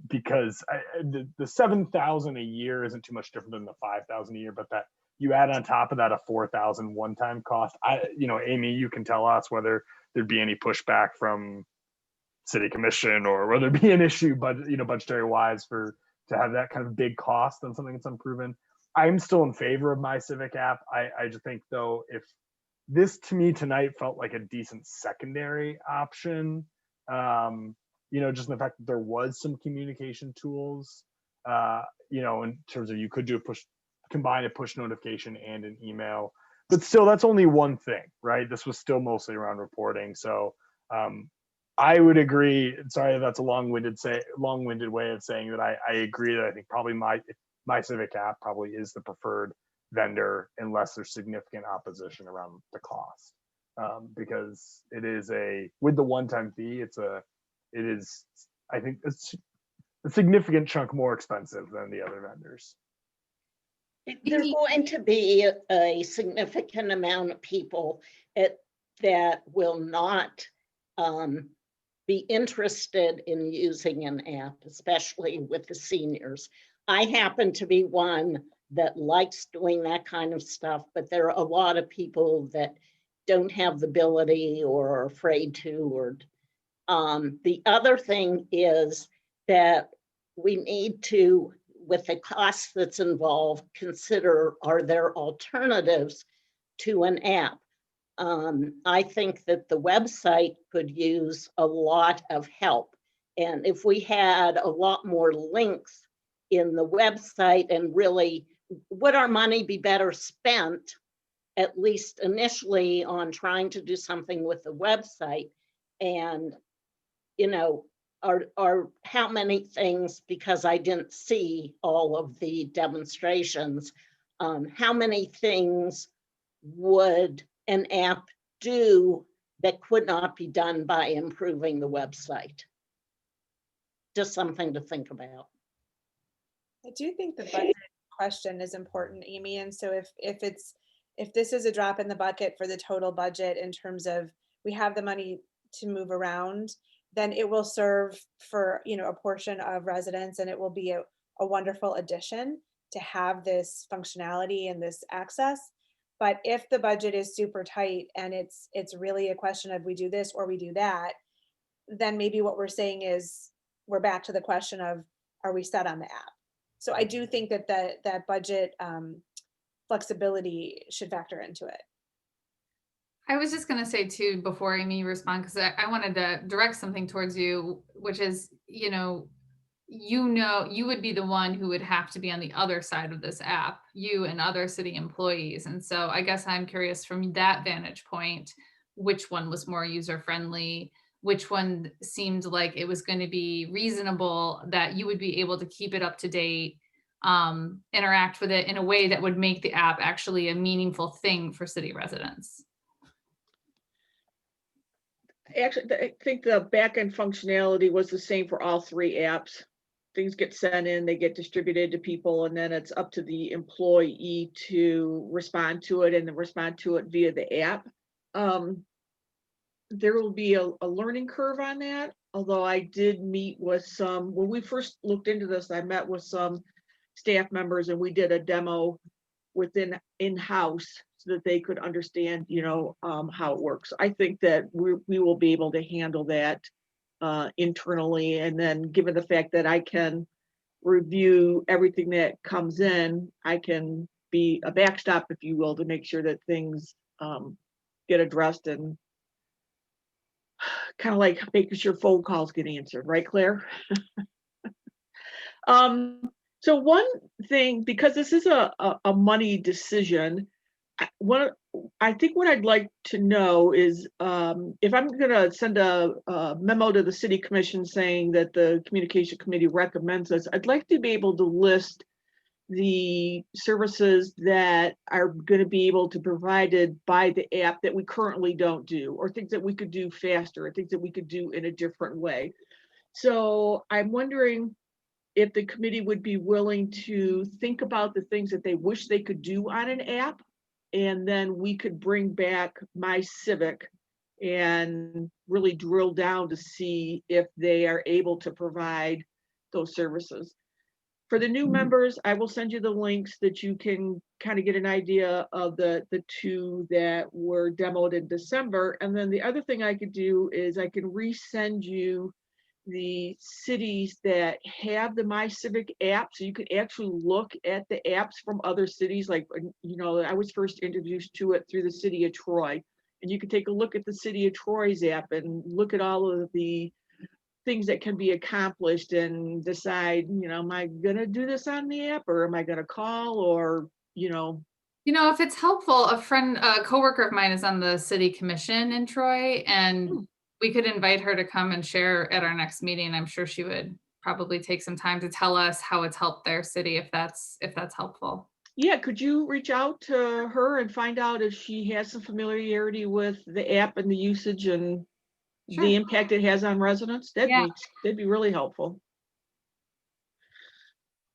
because the 7,000 a year isn't too much different than the 5,000 a year, but that you add on top of that a 4,000 one-time cost. Amy, you can tell us whether there'd be any pushback from City Commission or whether there'd be an issue, but budgetary wise to have that kind of big cost on something that's unproven. I'm still in favor of My Civic app. I just think though, if this to me tonight felt like a decent secondary option, just in the fact that there was some communication tools, in terms of you could do combine a push notification and an email, but still that's only one thing, right? This was still mostly around reporting. So I would agree. Sorry, that's a long-winded way of saying that I agree that I think probably My Civic app probably is the preferred vendor unless there's significant opposition around the cost, because it is with the one-time fee, it is, I think it's a significant chunk more expensive than the other vendors. There's going to be a significant amount of people that will not be interested in using an app, especially with the seniors. I happen to be one that likes doing that kind of stuff, but there are a lot of people that don't have the ability or are afraid to. Or the other thing is that we need to, with the cost that's involved, consider, are there alternatives to an app? I think that the website could use a lot of help. And if we had a lot more links in the website, and really, would our money be better spent, at least initially, on trying to do something with the website? And, are how many things, because I didn't see all of the demonstrations, how many things would an app do that could not be done by improving the website? Just something to think about. I do think the budget question is important, Amy. And so if this is a drop in the bucket for the total budget in terms of we have the money to move around, then it will serve for a portion of residents, and it will be a wonderful addition to have this functionality and this access. But if the budget is super tight and it's really a question of we do this or we do that, then maybe what we're saying is we're back to the question of, are we set on the app? So I do think that budget flexibility should factor into it. I was just going to say too, before Amy respond, because I wanted to direct something towards you, which is, you would be the one who would have to be on the other side of this app, you and other city employees. And so I guess I'm curious from that vantage point, which one was more user-friendly, which one seemed like it was going to be reasonable that you would be able to keep it up to date, interact with it in a way that would make the app actually a meaningful thing for city residents. Actually, I think the back-end functionality was the same for all three apps. Things get sent in, they get distributed to people, and then it's up to the employee to respond to it and then respond to it via the app. There will be a learning curve on that, although I did meet with when we first looked into this, I met with some staff members and we did a demo in-house so that they could understand, how it works. I think that we will be able to handle that internally. And then given the fact that I can review everything that comes in, I can be a backstop, if you will, to make sure that things get addressed and kind of like making sure phone calls get answered, right, Claire? So one thing, because this is a money decision, I think what I'd like to know is if I'm going to send a memo to the city commission saying that the communication committee recommends this, I'd like to be able to list the services that are going to be able to provided by the app that we currently don't do, or things that we could do faster, or things that we could do in a different way. So I'm wondering if the committee would be willing to think about the things that they wish they could do on an app, and then we could bring back My Civic and really drill down to see if they are able to provide those services. For the new members, I will send you the links that you can kind of get an idea of the two that were demoed in December. And then the other thing I could do is I can resend you the cities that have the My Civic app, so you can actually look at the apps from other cities. Like, you know, I was first introduced to it through the city of Troy, and you can take a look at the city of Troy's app and look at all of the things that can be accomplished and decide, you know, am I gonna do this on the app, or am I gonna call, or, you know. You know, if it's helpful, a coworker of mine is on the city commission in Troy, and we could invite her to come and share at our next meeting. I'm sure she would probably take some time to tell us how it's helped their city, if that's helpful. Yeah, could you reach out to her and find out if she has some familiarity with the app and the usage and Sure. the impact it has on residents? That'd be really helpful.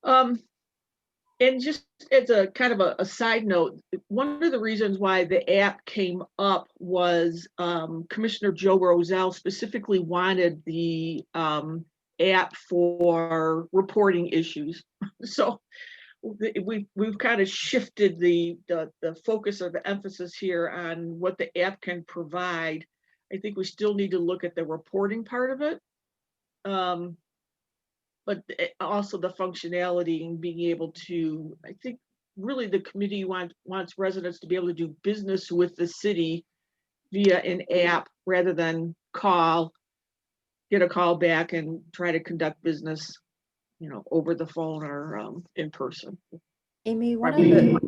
And just as a kind of a side note, one of the reasons why the app came up was Commissioner Joe Rozelle specifically wanted the app for reporting issues. So we've kind of shifted the focus or the emphasis here on what the app can provide. I think we still need to look at the reporting part of it. But also the functionality and being able to, I think really the committee wants residents to be able to do business with the city via an app rather than get a call back and try to conduct business, you know, over the phone or in person. Amy,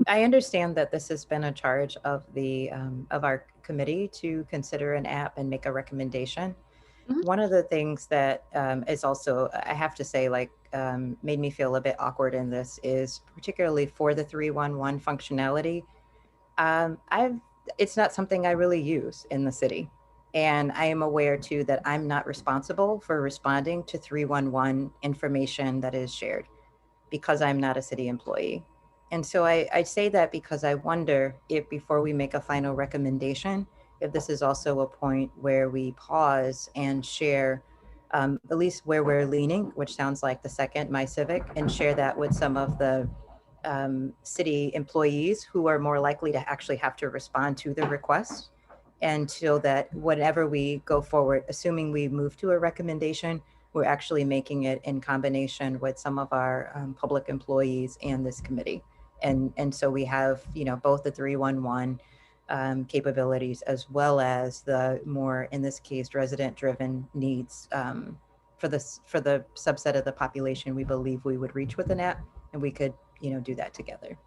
I understand that this has been a charge of of our committee to consider an app and make a recommendation. Mhm. One of the things that is also, I have to say, like, made me feel a bit awkward in this is particularly for the 311 functionality. It's not something I really use in the city. And I am aware too that I'm not responsible for responding to 311 information that is shared because I'm not a city employee. And so I say that because I wonder if before we make a final recommendation, if this is also a point where we pause and share at least where we're leaning, which sounds like the second, My Civic, and share that with some of the city employees who are more likely to actually have to respond to the request. And so that whenever we go forward, assuming we move to a recommendation, we're actually making it in combination with some of our public employees and this committee. And so we have, you know, both the 311 capabilities as well as the more, in this case, resident driven needs for the subset of the population we believe we would reach with an app, and we could, you know, do that together.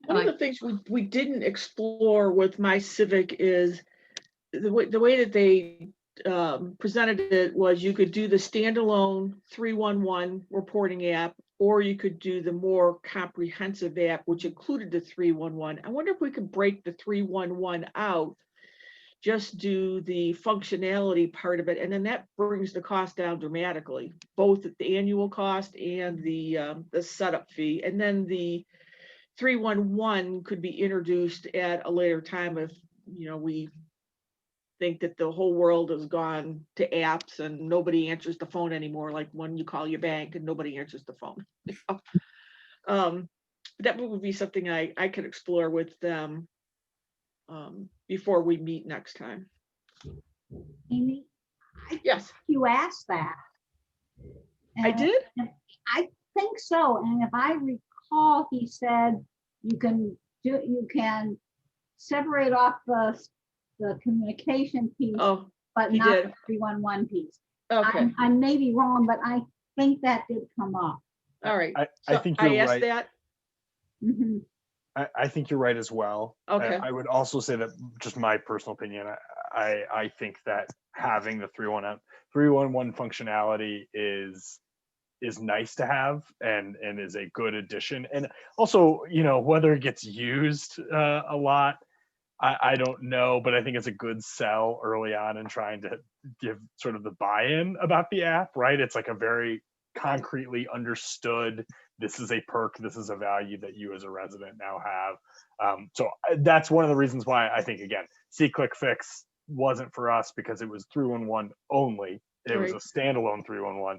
One of the things we didn't explore with My Civic is the way that they presented it was you could do the standalone 311 reporting app, or you could do the more comprehensive app, which included the 311. I wonder if we could break the 311 out, just do the functionality part of it, and then that brings the cost down dramatically, both at the annual cost and the setup fee. And then the 311 could be introduced at a later time if, you know, we think that the whole world has gone to apps and nobody answers the phone anymore, like when you call your bank and nobody answers the phone. That would be something I could explore with them before we meet next time. Amy? Yes. You asked that. I did? I think so. And if I recall, he said you can separate off the the communication piece, Oh, but he not did. the 311 piece. okay, I may be wrong, but I think that did come up. all right. I So think I you're asked right. that. Mhm. I think you're right as well. Okay. I would also say that, just my personal opinion, I think that having the 311 functionality is nice to have and is a good addition. And also, whether it gets used a lot, I don't know, but I think it's a good sell early on in trying to give sort of the buy-in about the app, right? It's like a very concretely understood, this is a perk, this is a value that you as a resident now have. So that's one of the reasons why I think, again, See Click Fix wasn't for us, because it was 311 only. It was a Right. standalone 311.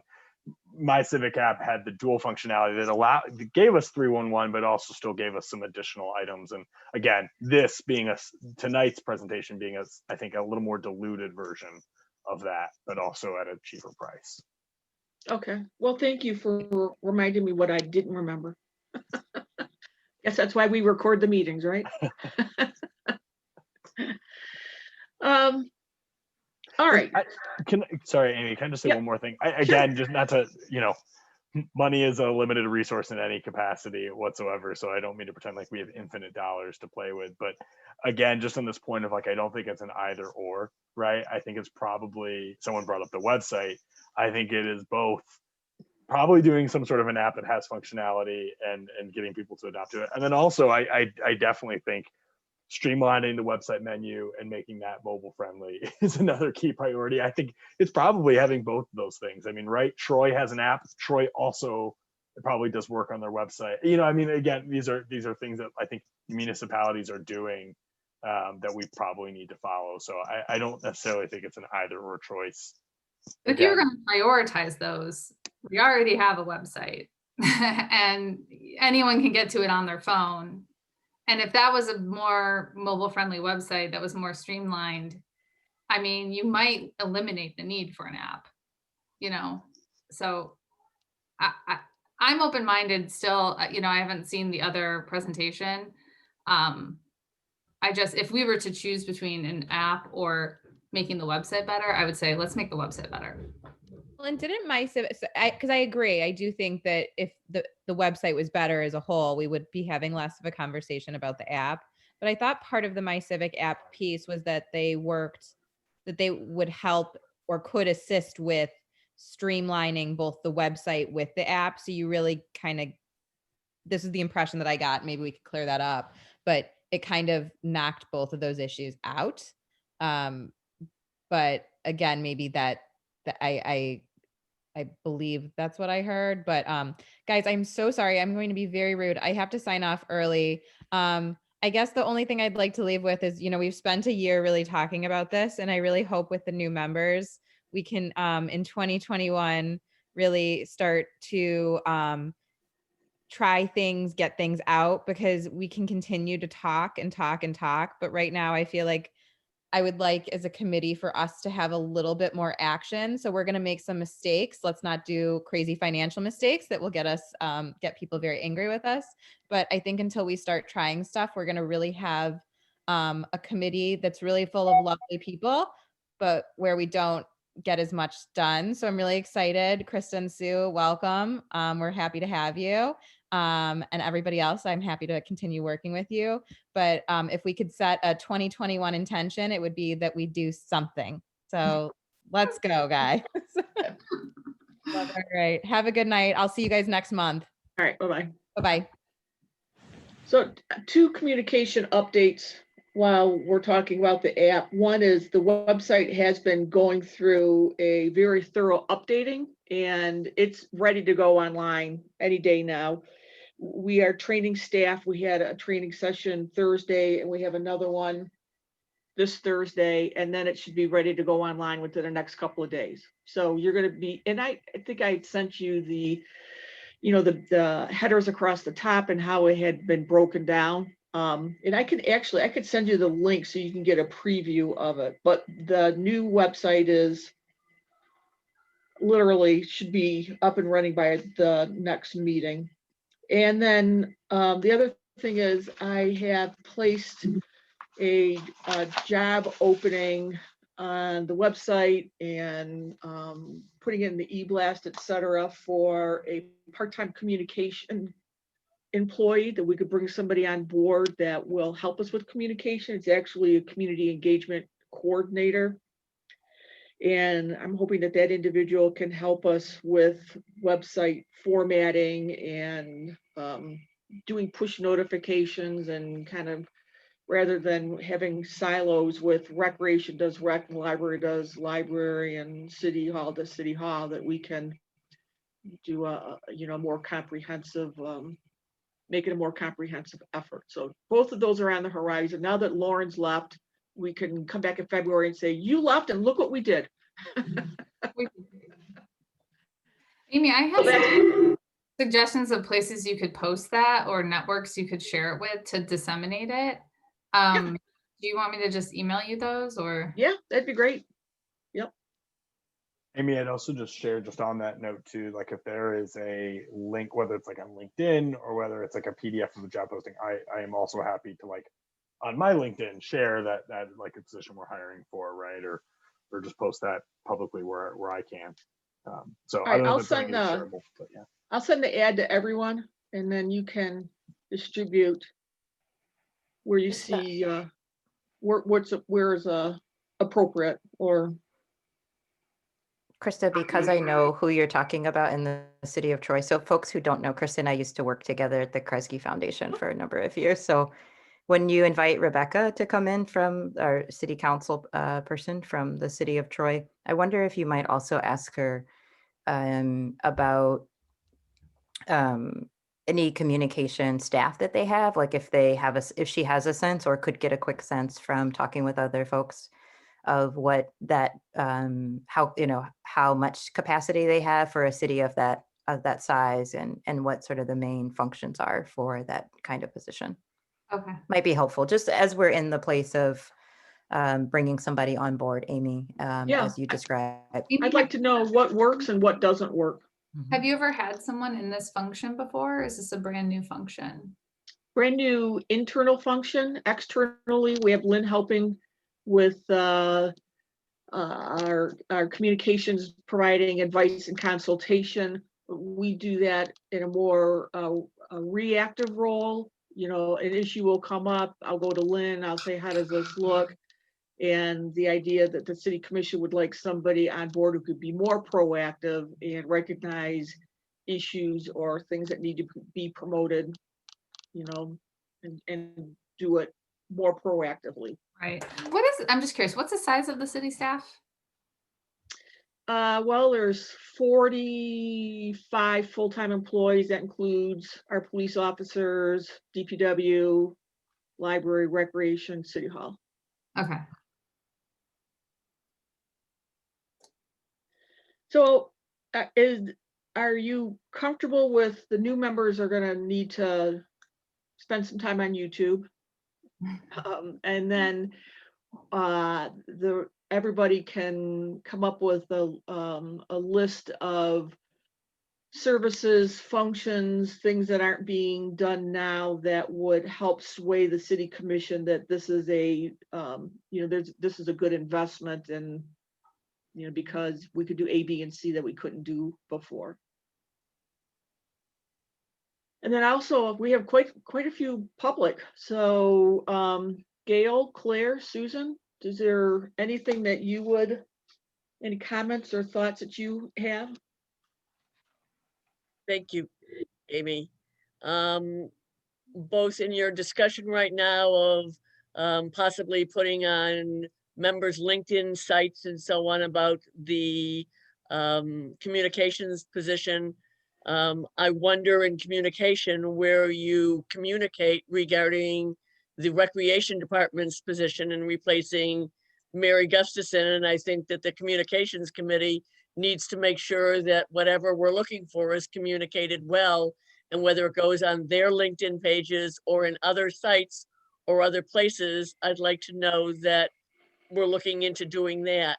My Civic app had the dual functionality that gave us 311, but also still gave us some additional items. And again, this being tonight's presentation being I think a little more diluted version of that, but also at a cheaper price. Okay. Well, thank you for reminding me what I didn't remember. Guess that's why we record the meetings, right? All right. Sorry, Amy, can I just say Yep. one more thing? Again, just not to, money is a limited resource in any capacity whatsoever. So I don't mean to pretend like we have infinite dollars to play with. But again, just on this point of like, I don't think it's an either or, right? I think it's probably, someone brought up the website. I think it is both probably doing some sort of an app that has functionality and getting people to adopt to it. And then also, I definitely think streamlining the website menu and making that mobile friendly is another key priority. I think it's probably having both of those things. I mean, right? Troy has an app. Troy also probably does work on their website. I mean, again, these are things that I think municipalities are doing that we probably need to follow. So I don't necessarily think it's an either or choice. If you were going to prioritize those, we already have a website and anyone can get to it on their phone. And if that was a more mobile friendly website that was more streamlined, I mean, you might eliminate the need for an app, So I'm open-minded still. I haven't seen the other presentation. If we were to choose between an app or making the website better, I would say, let's make the website better. Well, and didn't my Civic, because I agree, I do think that if the website was better as a whole, we would be having less of a conversation about the app. But I thought part of the My Civic app piece was that they would help or could assist with streamlining both the website with the app. So you really this is the impression that I got. Maybe we could clear that up, but it kind of knocked both of those issues out. But again, maybe that I believe that's what I heard, but guys, I'm so sorry. I'm going to be very rude. I have to sign off early. I guess the only thing I'd like to leave with is, we've spent a year really talking about this, and I really hope with the new members, we can in 2021 really start to try things, get things out, because we can continue to talk and talk and talk. But right now I feel like I would like as a committee for us to have a little bit more action. So we're going to make some mistakes. Let's not do crazy financial mistakes that will get us, get people very angry with us. But I think until we start trying stuff, we're going to really have a committee that's really full of lovely people, but where we don't get as much done. So I'm really excited. Kristen, Sue, welcome. We're happy to have you. And everybody else, I'm happy to continue working with you. But if we could set a 2021 intention, it would be that we do something. So let's go, guys. All right. Have a good night. I'll see you guys next month. All right. Bye-bye. Bye-bye. So 2 communication updates while we're talking about the app. One is the website has been going through a very thorough updating, and it's ready to go online any day now. We are training staff. We had a training session Thursday, and we have another one this Thursday, and then it should be ready to go online within the next couple of days. So you're going to be, and I think I sent you the headers across the top and how it had been broken down. And I could send you the link so you can get a preview of it. But the new website is literally should be up and running by the next meeting. And then the other thing is I have placed a job opening on the website and putting it in the e-blast, et cetera, for a part-time communication employee that we could bring somebody on board that will help us with communication. It's actually a community engagement coordinator. And I'm hoping that that individual can help us with website formatting and doing push notifications, and kind of, rather than having silos with recreation does rec, library does library, and city hall does city hall, that we can do a more comprehensive, make it a more comprehensive effort. So both of those are on the horizon. Now that Lauren's left, we can come back in February and say, you left and look what we did. Amy, I So have that's- some suggestions of places you could post that or networks you could share it with to disseminate it. Do you want me to just email you those, or? Yeah, that'd be great. Amy, I'd also just share, just on that note too, like if there is a link, whether it's like on LinkedIn or whether it's like a PDF of the job posting, I am also happy to, like, on my LinkedIn, share that like a position we're hiring for, right? Or just post that publicly where I can. So right, I don't know I'll if it's something send that's the- shareable, but yeah. I'll send the ad to everyone, and then you can distribute where you see where is appropriate, or Krista, because I know who you're talking about in the city of Troy. So folks who don't know, Krista and I used to work together at the Kresge Foundation for a number of years. So when you invite Rebecca to come in, from our city council person from the city of Troy, I wonder if you might also ask her about any communication staff that they have, like if they have if she has a sense or could get a quick sense from talking with other folks of what that how much capacity they have for a city of that size, and what sort of the main functions are for that kind of position. Okay. Might be helpful, just as we're in the place of bringing somebody on board, Amy, Yeah. as you described. I'd like to know what works and what doesn't work. Have you ever had someone in this function before? Or is this a brand new function? Brand new internal function. Externally, we have Lynne helping with our communications, providing advice and consultation. We do that in a more a reactive role. An issue will come up, I'll go to Lynne, I'll say, how does this look? And the idea that the city commission would like somebody on board who could be more proactive and recognize issues or things that need to be promoted, and do it more proactively. Right. I'm just curious, what's the size of the city staff? Well, there's 45 full-time employees. That includes our police officers, DPW, library, recreation, city hall. Okay. So are you comfortable with the new members are going to need to spend some time on YouTube? And then everybody can come up with a list of services, functions, things that aren't being done now that would help sway the city commission that this is a this is a good investment, and because we could do A, B, and C that we couldn't do before. And then also we have quite a few public. So Gail, Claire, Susan, is there anything that you would, any comments or thoughts that you have? Thank you, Amy. Both in your discussion right now of possibly putting on members' LinkedIn sites and so on about the communications position, I wonder in communication where you communicate regarding the recreation department's position and replacing Mary Gustafson. And I think that the communications committee needs to make sure that whatever we're looking for is communicated well, and whether it goes on their LinkedIn pages or in other sites or other places, I'd like to know that we're looking into doing that.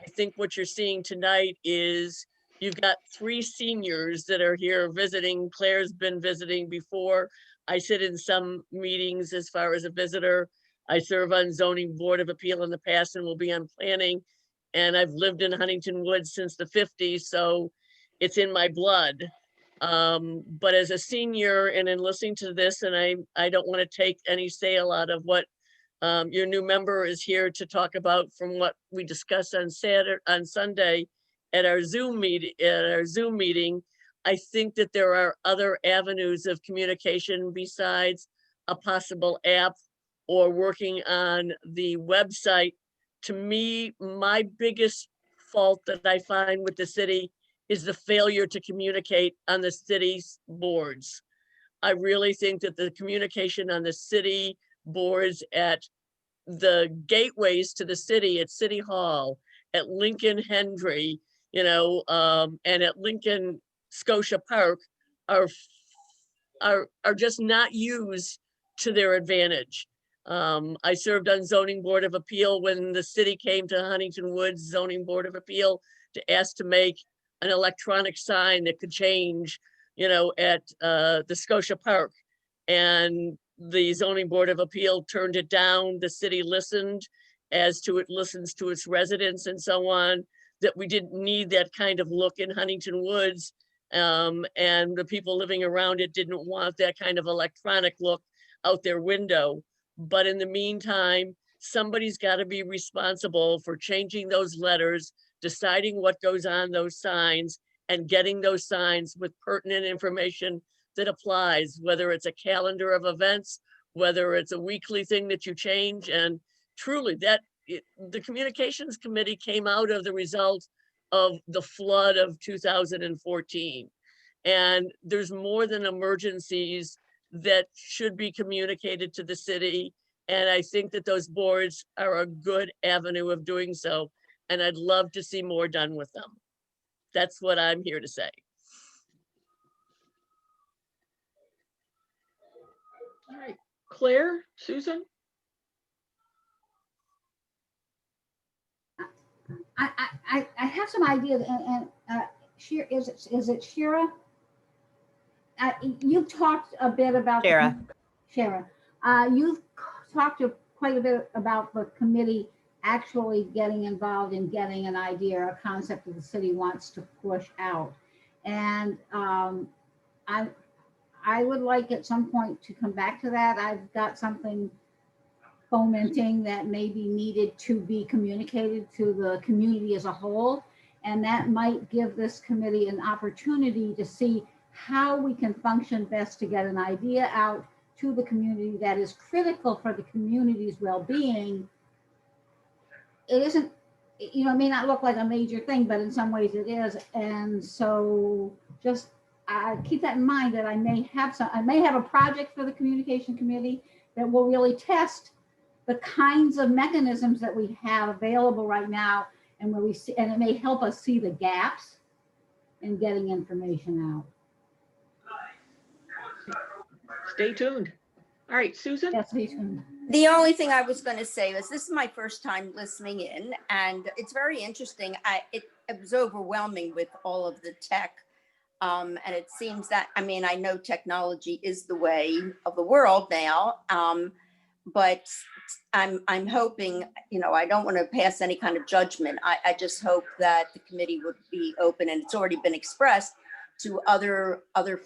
I think what you're seeing tonight is you've got 3 seniors that are here visiting. Claire's been visiting before. I sit in some meetings as far as a visitor. I serve on zoning board of appeal in the past and will be on planning. And I've lived in Huntington Woods since the 50s, so it's in my blood. But as a senior and in listening to this, and I don't want to take any sail out of what your new member is here to talk about from what we discussed on Sunday at our Zoom meeting. I think that there are other avenues of communication besides a possible app or working on the website. To me, my biggest fault that I find with the city is the failure to communicate on the city's boards. I really think that the communication on the city boards at the gateways to the city, at City Hall, at Lincoln Hendry, and at Lincoln Scotia Park are just not used to their advantage. I served on zoning board of appeal when the city came to Huntington Woods zoning board of appeal to ask to make an electronic sign that could change, at the Scotia Park. And the zoning board of appeal turned it down. The city listened as to it listens to its residents and so on, that we didn't need that kind of look in Huntington Woods. And the people living around it didn't want that kind of electronic look out their window. But in the meantime, somebody's got to be responsible for changing those letters, deciding what goes on those signs, and getting those signs with pertinent information that applies, whether it's a calendar of events, whether it's a weekly thing that you change. And truly the communications committee came out of the result of the flood of 2014. And there's more than emergencies that should be communicated to the city. And I think that those boards are a good avenue of doing so. And I'd love to see more done with them. That's what I'm here to say. All right, Claire, Susan? I have some ideas, and is it Shira? You've talked a bit about Shira. Shira. You've talked quite a bit about the committee actually getting involved in getting an idea, a concept that the city wants to push out. And I would like at some point to come back to that. I've got something fomenting that may be needed to be communicated to the community as a whole. And that might give this committee an opportunity to see how we can function best to get an idea out to the community that is critical for the community's well-being. It isn't, it may not look like a major thing, but in some ways it is. And so just keep that in mind, that I may have a project for the communication committee that will really test the kinds of mechanisms that we have available right now, and where we see, and it may help us see the gaps in getting information out. Stay tuned. All right, Susan? Yes, stay tuned. The only thing I was going to say was, this is my first time listening in, and it's very interesting. It was overwhelming with all of the tech. And it seems that, I know technology is the way of the world now, but I'm hoping, I don't want to pass any kind of judgment. I just hope that the committee would be open, and it's already been expressed, to other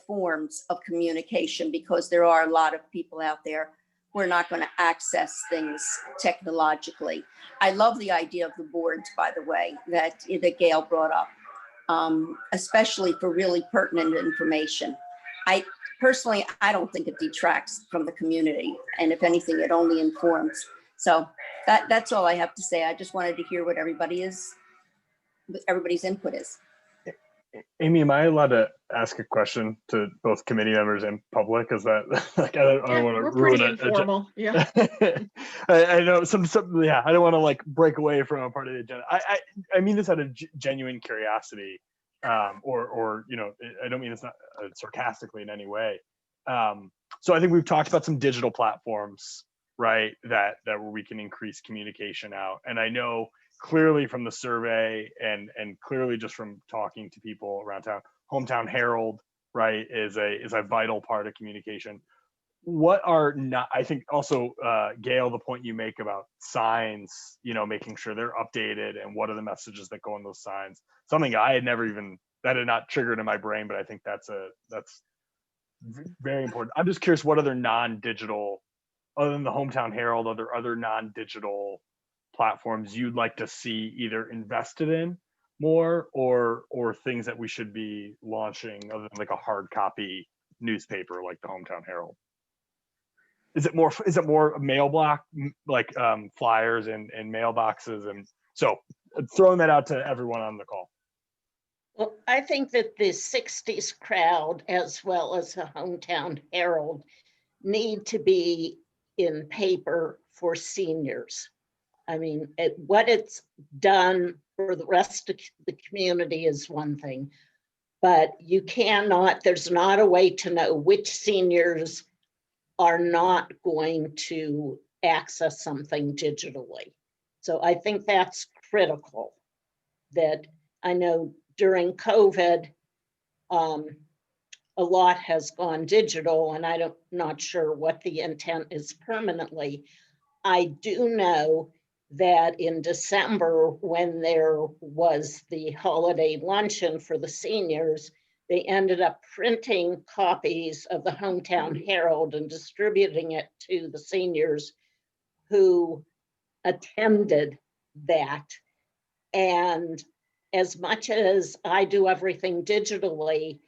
forms of communication, because there are a lot of people out there who are not going to access things technologically. I love the idea of the boards, by the way, that Gail brought up. Especially for really pertinent information. Personally, I don't think it detracts from the community, and if anything, it only informs. So that's all I have to say. I just wanted to hear what everybody's input is. Amy, am I allowed to ask a question to both committee members and public? Is that like, I don't want to ruin it. Informal, yeah. I know some, yeah, I don't want to like break away from a part of the agenda. I mean this out of genuine curiosity, or I don't mean it's not sarcastically in any way. So I think we've talked about some digital platforms, right? That where we can increase communication out, and I know clearly from the survey and clearly just from talking to people around town, Hometown Herald, right, is a vital part of communication. what are not, I think also, Gail, the point you make about signs, you know, making sure they're updated and what are the messages that go on those signs, something I had never even, that had not triggered in my brain, but I think that's very important. I'm just curious, what other non-digital, other than the Hometown Herald, other non-digital platforms you'd like to see either invested in more, or things that we should be launching other than like a hard copy newspaper like the Hometown Herald? Is it more mail block, like flyers and mailboxes? And so throwing that out to everyone on the call. Well, I think that the 60s crowd, as well as the Hometown Herald, need to be in paper for seniors. I mean, what it's done for the rest of the community is one thing, but you cannot, there's not a way to know which seniors are not going to access something digitally. So I think that's critical. That I know during COVID, a lot has gone digital, and I'm not sure what the intent is permanently. I do know that in December, when there was the holiday luncheon for the seniors, they ended up printing copies of the Hometown Herald and distributing it to the seniors who attended that. And as much as I do everything digitally,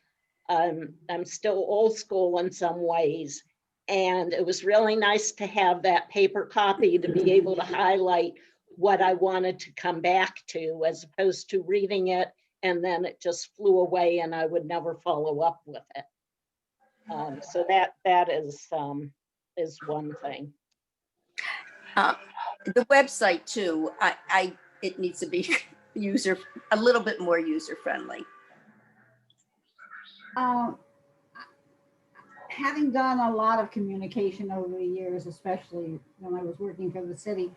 I'm still old school in some ways. And it was really nice to have that paper copy to be able to highlight what I wanted to come back to, as opposed to reading it and then it just flew away and I would never follow up with it. So that is one thing. The website too, it needs to be a little bit more user friendly. Having done a lot of communication over the years, especially when I was working for the city,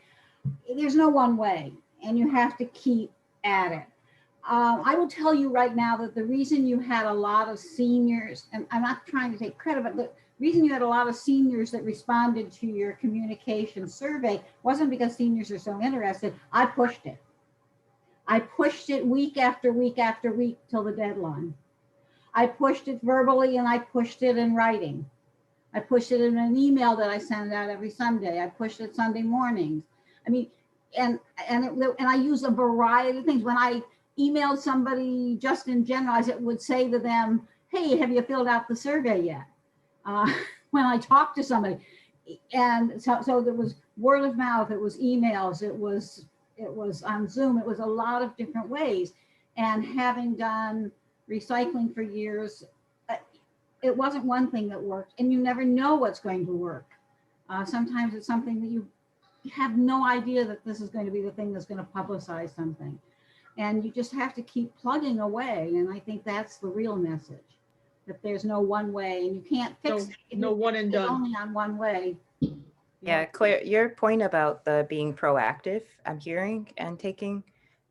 there's no one way, and you have to keep at it. I will tell you right now that the reason you had a lot of seniors, and I'm not trying to take credit, but the reason you had a lot of seniors that responded to your communication survey wasn't because seniors are so interested. I pushed it. I pushed it week after week after week till the deadline. I pushed it verbally and I pushed it in writing. I pushed it in an email that I send out every Sunday. I pushed it Sunday mornings. I mean, and I use a variety of things. When I emailed somebody just in general, I would say to them, hey, have you filled out the survey yet? When I talked to somebody. And so there was word of mouth, it was emails, it was on Zoom, it was a lot of different ways. And having done recycling for years, it wasn't one thing that worked, and you never know what's going to work. Sometimes it's something that you have no idea that this is going to be the thing that's going to publicize something. And you just have to keep plugging away. And I think that's the real message, that there's no one way and you can't fix it. No one and done. Only on one way. Yeah, Claire, your point about the being proactive, I'm hearing and taking,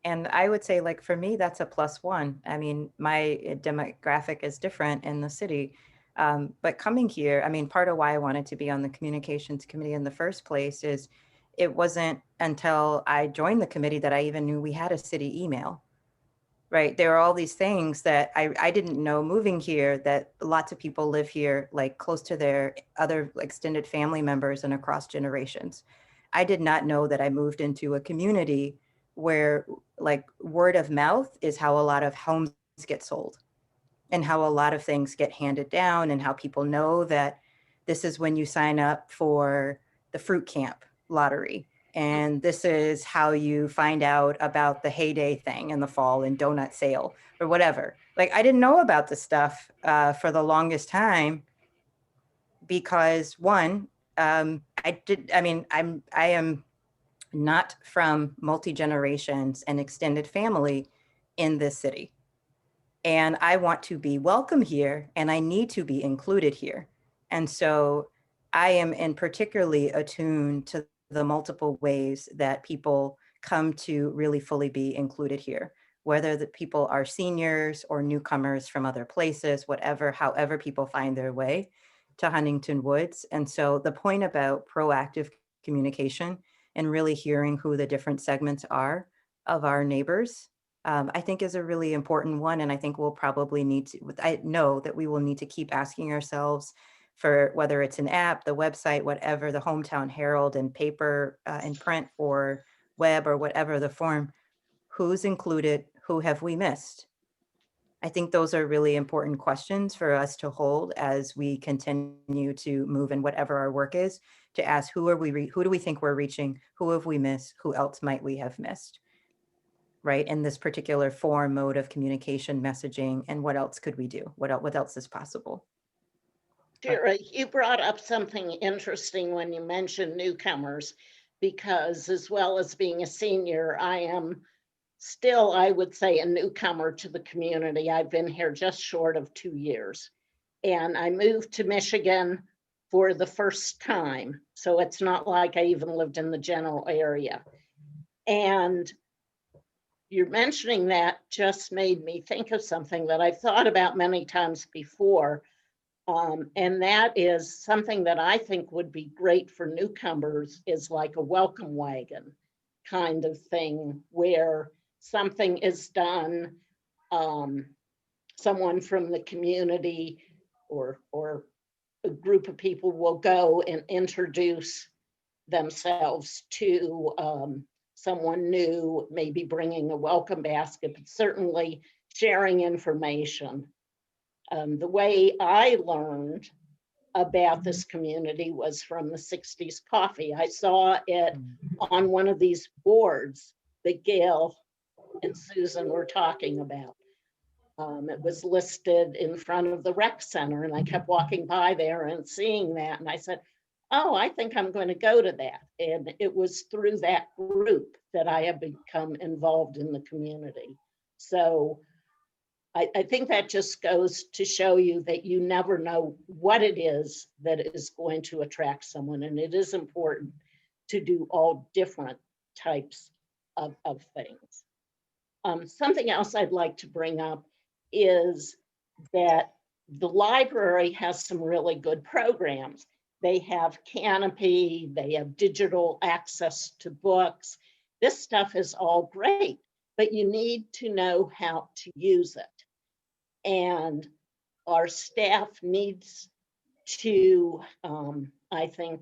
and I would say, like, for me, that's a +1. I mean, my demographic is different in the city, but coming here, I mean, part of why I wanted to be on the communications committee in the first place is it wasn't until I joined the committee that I even knew we had a city email, right? There are all these things that I didn't know moving here, that lots of people live here, like close to their other extended family members and across generations. I did not know that I moved into a community where, like, word of mouth is how a lot of homes get sold and how a lot of things get handed down, and how people know that this is when you sign up for the fruit camp lottery. And this is how you find out about the heyday thing in the fall and donut sale or whatever. Like, I didn't know about this stuff for the longest time because, one, I am not from multi-generations and extended family in this city. And I want to be welcome here, and I need to be included here. And so I am in particularly attuned to the multiple ways that people come to really fully be included here, whether the people are seniors or newcomers from other places, whatever, however people find their way. to Huntington Woods. And so the point about proactive communication and really hearing who the different segments are of our neighbors, I think is a really important one. And I think we'll probably need to, I know that we will need to keep asking ourselves for whether it's an app, the website, whatever, the Hometown Herald and paper and print or web or whatever the form, who's included, who have we missed? I think those are really important questions for us to hold as we continue to move in whatever our work is, to ask who do we think we're reaching, who have we missed, who else might we have missed, right? In this particular form, mode of communication, messaging, and what else could we do? What else is possible? Shira, you brought up something interesting when you mentioned newcomers, because as well as being a senior, I am still, I would say, a newcomer to the community. I've been here just short of 2 years. And I moved to Michigan for the first time. So it's not like I even lived in the general area. And you're mentioning that just made me think of something that I've thought about many times before. And that is something that I think would be great for newcomers, is like a welcome wagon kind of thing, where something is done, someone from the community or a group of people will go and introduce themselves to someone new, maybe bringing a welcome basket, but certainly sharing information. The way I learned about this community was from the 60s coffee. I saw it on one of these boards that Gail and Susan were talking about. It was listed in front of the rec center, and I kept walking by there and seeing that. And I said, oh, I think I'm going to go to that. And it was through that group that I have become involved in the community. So I think that just goes to show you that you never know what it is that is going to attract someone. And it is important to do all different types of things. Something else I'd like to bring up is that the library has some really good programs. They have Canopy, they have digital access to books. This stuff is all great, but you need to know how to use it. And our staff needs to, I think,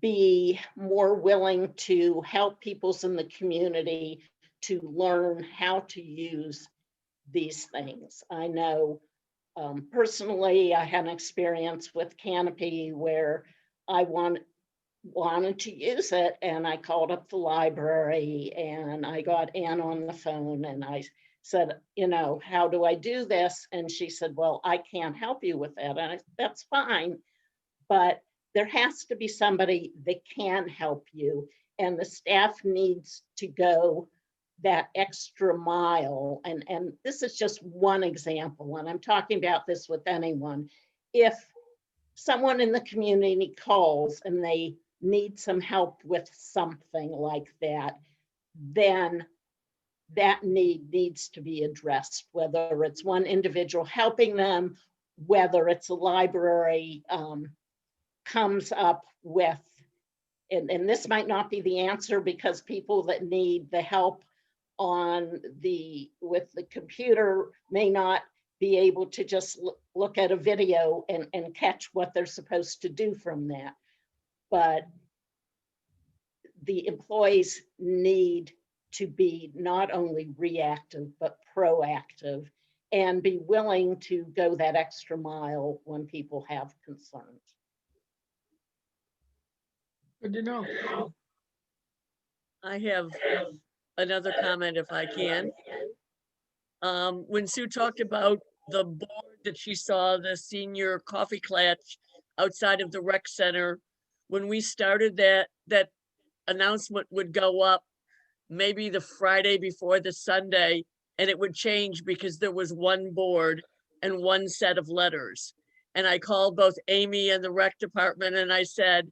be more willing to help people in the community to learn how to use these things. I know personally, I had an experience with Canopy where I wanted to use it, and I called up the library and I got Ann on the phone and I said, you know, how do I do this? And she said, well, I can't help you with that. And that's fine, but there has to be somebody that can help you, and the staff needs to go that extra mile. And this is just one example, and I'm talking about this with anyone. If someone in the community calls and they need some help with something like that, then that need needs to be addressed, whether it's one individual helping them, whether it's a library comes up with, and this might not be the answer, because people that need the help with the computer may not be able to just look at a video and catch what they're supposed to do from that. But the employees need to be not only reactive, but proactive, and be willing to go that extra mile when people have concerns. Good to know. I have another comment if I can. When Sue talked about the board that she saw, the senior coffee clutch outside of the rec center, when we started that announcement would go up maybe the Friday before the Sunday, and it would change because there was one board and one set of letters. And I called both Amy and the rec department and I said,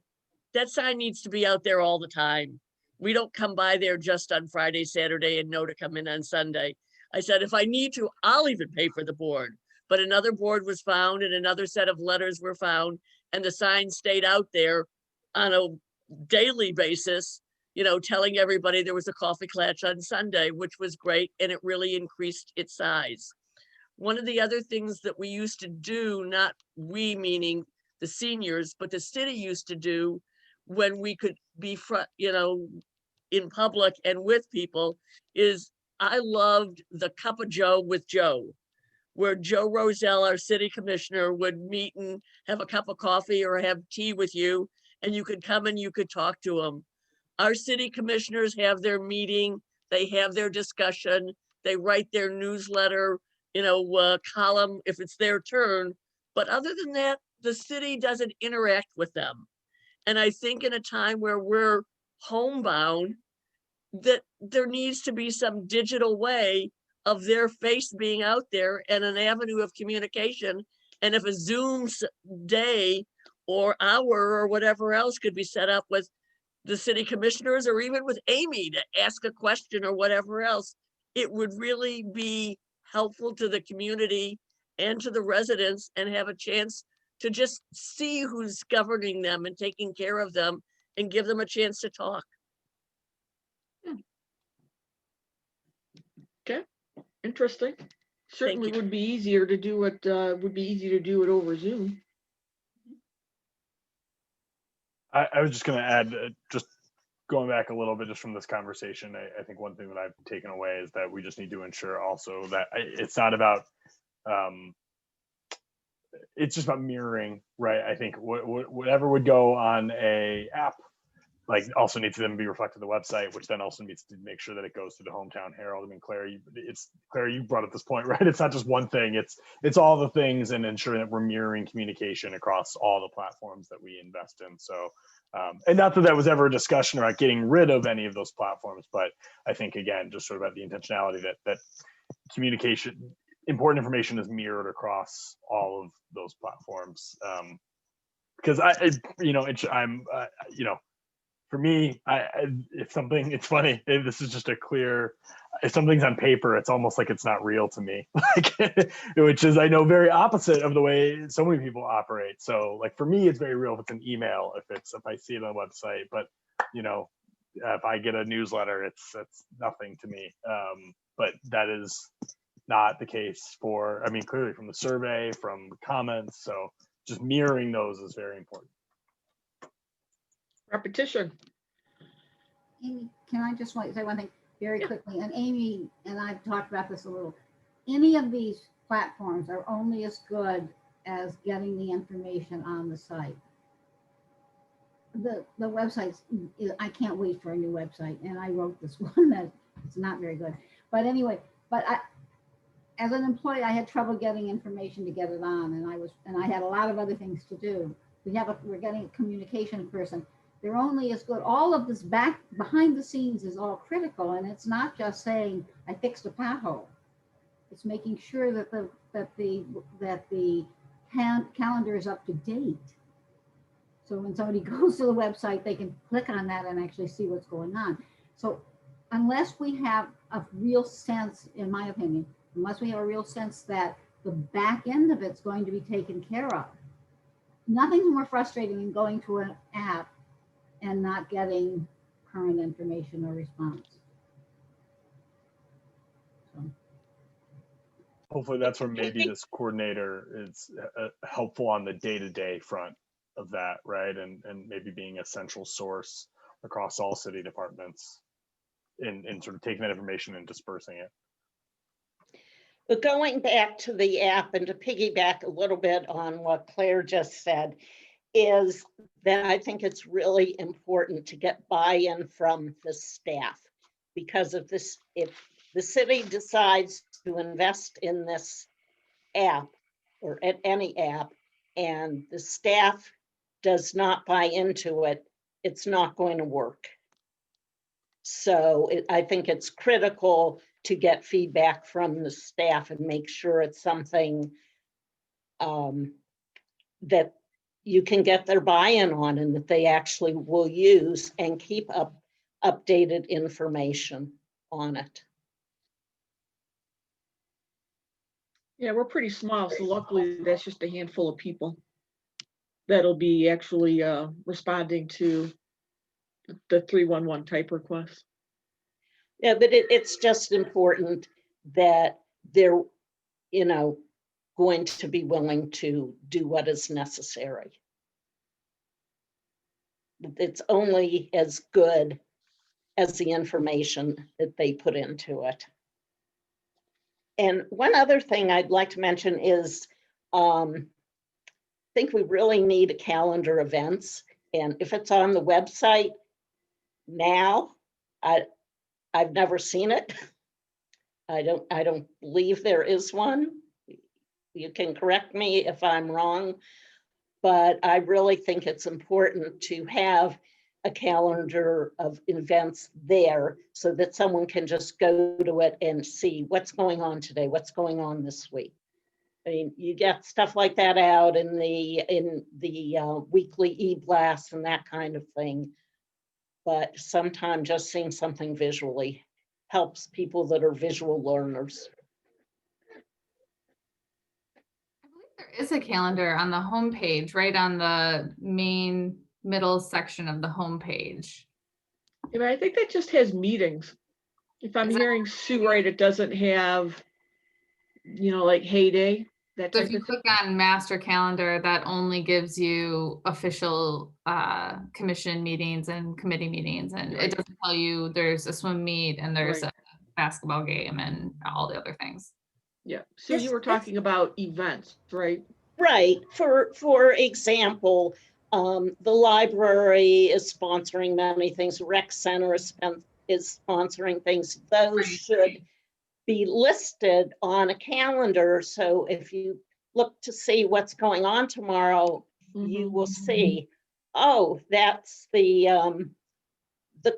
that sign needs to be out there all the time. We don't come by there just on Friday, Saturday, and know to come in on Sunday. I said, if I need to, I'll even pay for the board, but another board was found and another set of letters were found, and the sign stayed out there on a daily basis, you know, telling everybody there was a coffee klatch on Sunday, which was great, and it really increased its size. One of the other things that we used to do, not we meaning the seniors, but the city used to do when we could be you know, in public and with people, is I loved the Cup of Joe with Joe, where Joe Roselle, our city commissioner, would meet and have a cup of coffee or have tea with you, and you could come and you could talk to him. Our city commissioners have their meeting, they have their discussion, they write their newsletter, you know, column if it's their turn. But other than that, the city doesn't interact with them. And I think in a time where we're homebound, that there needs to be some digital way of their face being out there and an avenue of communication. And if a Zoom day or hour or whatever else could be set up with the city commissioners or even with Amy to ask a question or whatever else, it would really be helpful to the community and to the residents, and have a chance to just see who's governing them and taking care of them and give them a chance to talk. Okay, interesting. Certainly you. would be easier to do it, would be easy to do it over Zoom. I was just going to add, just going back a little bit just from this conversation, I think one thing that I've taken away is that we just need to ensure also that it's not about, it's just about mirroring, right? I think whatever would go on a app, like also needs to then be reflected on the website, which then also needs to make sure that it goes to the Hometown Herald. I mean, Claire, you brought up this point, right? It's not just one thing, it's all the things, and ensuring that we're mirroring communication across all the platforms that we invest in. So, and not that was ever a discussion about getting rid of any of those platforms, but I think, again, just sort of about the intentionality that communication, important information is mirrored across all of those platforms. Because for me, if something, it's funny, this is just if something's on paper, it's almost like it's not real to me, which is, I know, very opposite of the way so many people operate. So like, for me, it's very real if it's an email, if I see it on a website, but if I get a newsletter, it's nothing to me. But that is not the case for, clearly from the survey, from the comments. So just mirroring those is very important. Repetition. Amy, can I just say one thing very quickly? And Amy and I've talked about this a little. Any of these platforms are only as good as getting the information on the site. The websites, I can't wait for a new website, and I wrote this one that it's not very good. But anyway, as an employee, I had trouble getting information to get it on, and I had a lot of other things to do. We're getting a communication person. They're only as good. All of this behind the scenes is all critical, and it's not just saying I fixed a pothole. It's making sure that the calendar is up to date. So when somebody goes to the website, they can click on that and actually see what's going on. So unless we have a real sense, in my opinion, unless we have a real sense that the back end of it's going to be taken care of, nothing's more frustrating than going to an app and not getting current information or response. So. Hopefully that's where maybe this coordinator is helpful on the day-to-day front of that, right? And maybe being a central source across all city departments in sort of taking that information and dispersing it. But going back to the app and to piggyback a little bit on what Claire just said, is that I think it's really important to get buy-in from the staff, because if the city decides to invest in this app or at any app and the staff does not buy into it, it's not going to work. So I think it's critical to get feedback from the staff and make sure it's something that you can get their buy-in on and that they actually will use and keep updated information on it. Yeah, we're pretty small, so luckily that's just a handful of people that'll be actually responding to the 311 type requests. Yeah, but it's just important that they're, you know, going to be willing to do what is necessary. It's only as good as the information that they put into it. And one other thing I'd like to mention is, I think we really need a calendar events. And if it's on the website now, I've never seen it. I don't believe there is one. You can correct me if I'm wrong, but I really think it's important to have a calendar of events there so that someone can just go to it and see what's going on today, what's going on this week. I mean, you get stuff like that out in the weekly e-blast and that kind of thing. But sometimes just seeing something visually helps people that are visual learners. I believe there is a calendar on the homepage, right on the main middle section of the homepage. Yeah, but I think that just has meetings. If I'm Is that- hearing Sue right, it doesn't have, like heyday, that So type if you of thing. click on master calendar, that only gives you official commission meetings and committee meetings. And Right. it doesn't tell you there's a swim meet and there's Right. a basketball game and all the other things. Yeah. So you were talking about events, right? Right. For example, the library is sponsoring many things. Rec Center is sponsoring things. Those Right. should be listed on a calendar. So if you look to see what's going on tomorrow, you will see, oh, that's the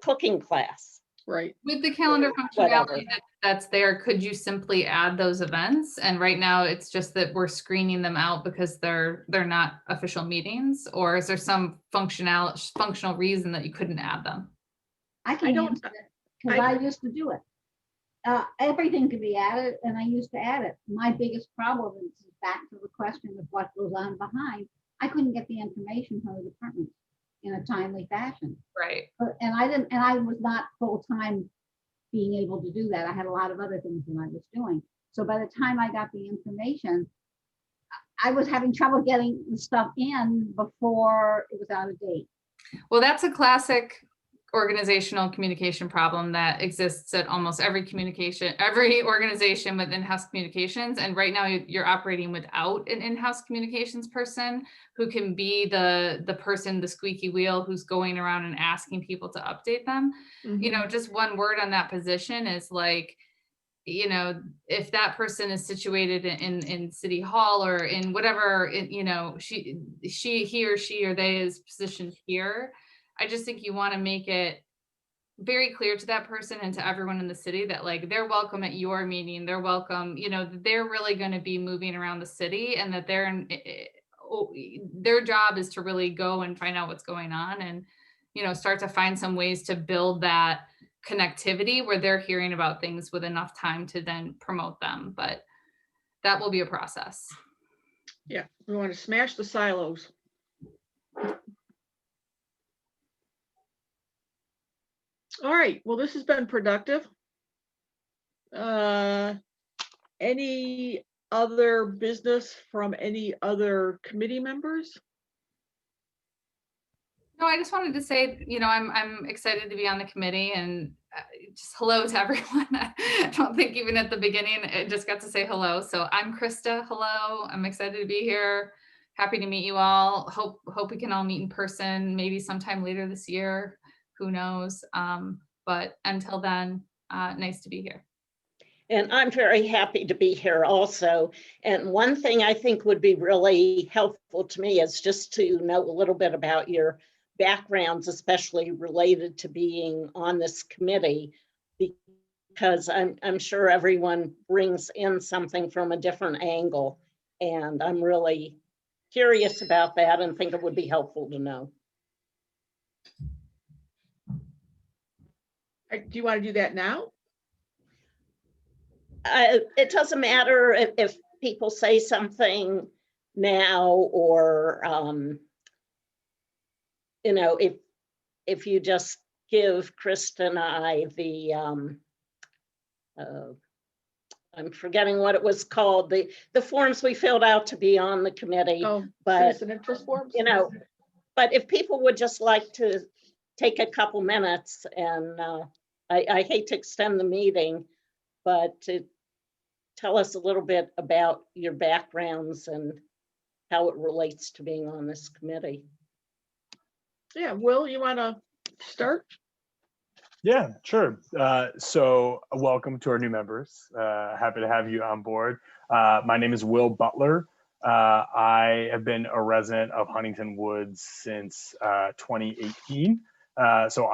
cooking class. Right. With the calendar Whatever. functionality that's there, could you simply add those events? And right now it's just that we're screening them out because they're not official meetings, or is there some functional reason that you couldn't add them? I can don't- answer it because I used to do it. Everything can be added, and I used to add it. My biggest problem is back to the question of what goes on behind. I couldn't get the information from the department in a timely fashion. Right. And I was not full-time being able to do that. I had a lot of other things that I was doing. So by the time I got the information, I was having trouble getting the stuff in before it was out of date. Well, that's a classic organizational communication problem that exists at almost every organization with in-house communications. And right now you're operating without an in-house communications person who can be the person, the squeaky wheel, who's going around and asking people to update them. Just one word on that position is like, if that person is situated in City Hall or in whatever, he or she or they is positioned here. I just think you want to make it very clear to that person and to everyone in the city that like they're welcome at your meeting, they're welcome, they're really going to be moving around the city, and that their job is to really go and find out what's going on and start to find some ways to build that connectivity where they're hearing about things with enough time to then promote them. But that will be a process. Yeah, we want to smash the silos. All right, well, this has been productive. Any other business from any other committee members? No, I just wanted to say, I'm excited to be on the committee, and just hello to everyone. I don't think even at the beginning, I just got to say hello. So I'm Krista. Hello. I'm excited to be here. Happy to meet you all. Hope we can all meet in person, maybe sometime later this year. Who knows? But until then, nice to be here. And I'm very happy to be here also. And one thing I think would be really helpful to me is just to know a little bit about your backgrounds, especially related to being on this committee, because I'm sure everyone brings in something from a different angle. And I'm really curious about that and think it would be helpful to know. Do you want to do that now? It doesn't matter people say something now, or, you know, if you just give Krista and I the, I'm forgetting what it was called, the forms we filled out to be on the committee. Oh, But, citizen interest forms? you know, but if people would just like to take a couple minutes, and I hate to extend the meeting, but to tell us a little bit about your backgrounds and how it relates to being on this committee. Yeah, Will, you want to start? Yeah, sure. So welcome to our new members. Happy to have you on board. My name is Will Butler. I have been a resident of Huntington Woods since 2018. So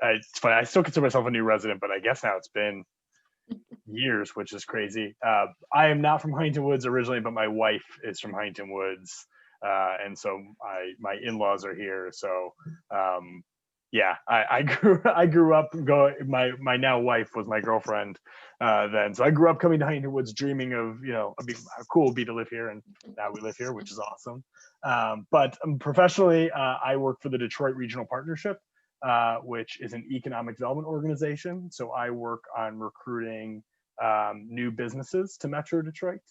it's funny, I still consider myself a new resident, but I guess now it's been years, which is crazy. I am not from Huntington Woods originally, but my wife is from Huntington Woods. And so my in-laws are here. So yeah, I grew up going, my now wife was my girlfriend then. So I grew up coming to Huntington Woods dreaming of, you know, how cool it would be to live here. And now we live here, which is awesome. But professionally, I work for the Detroit Regional Partnership, which is an economic development organization. So I work on recruiting new businesses to Metro Detroit.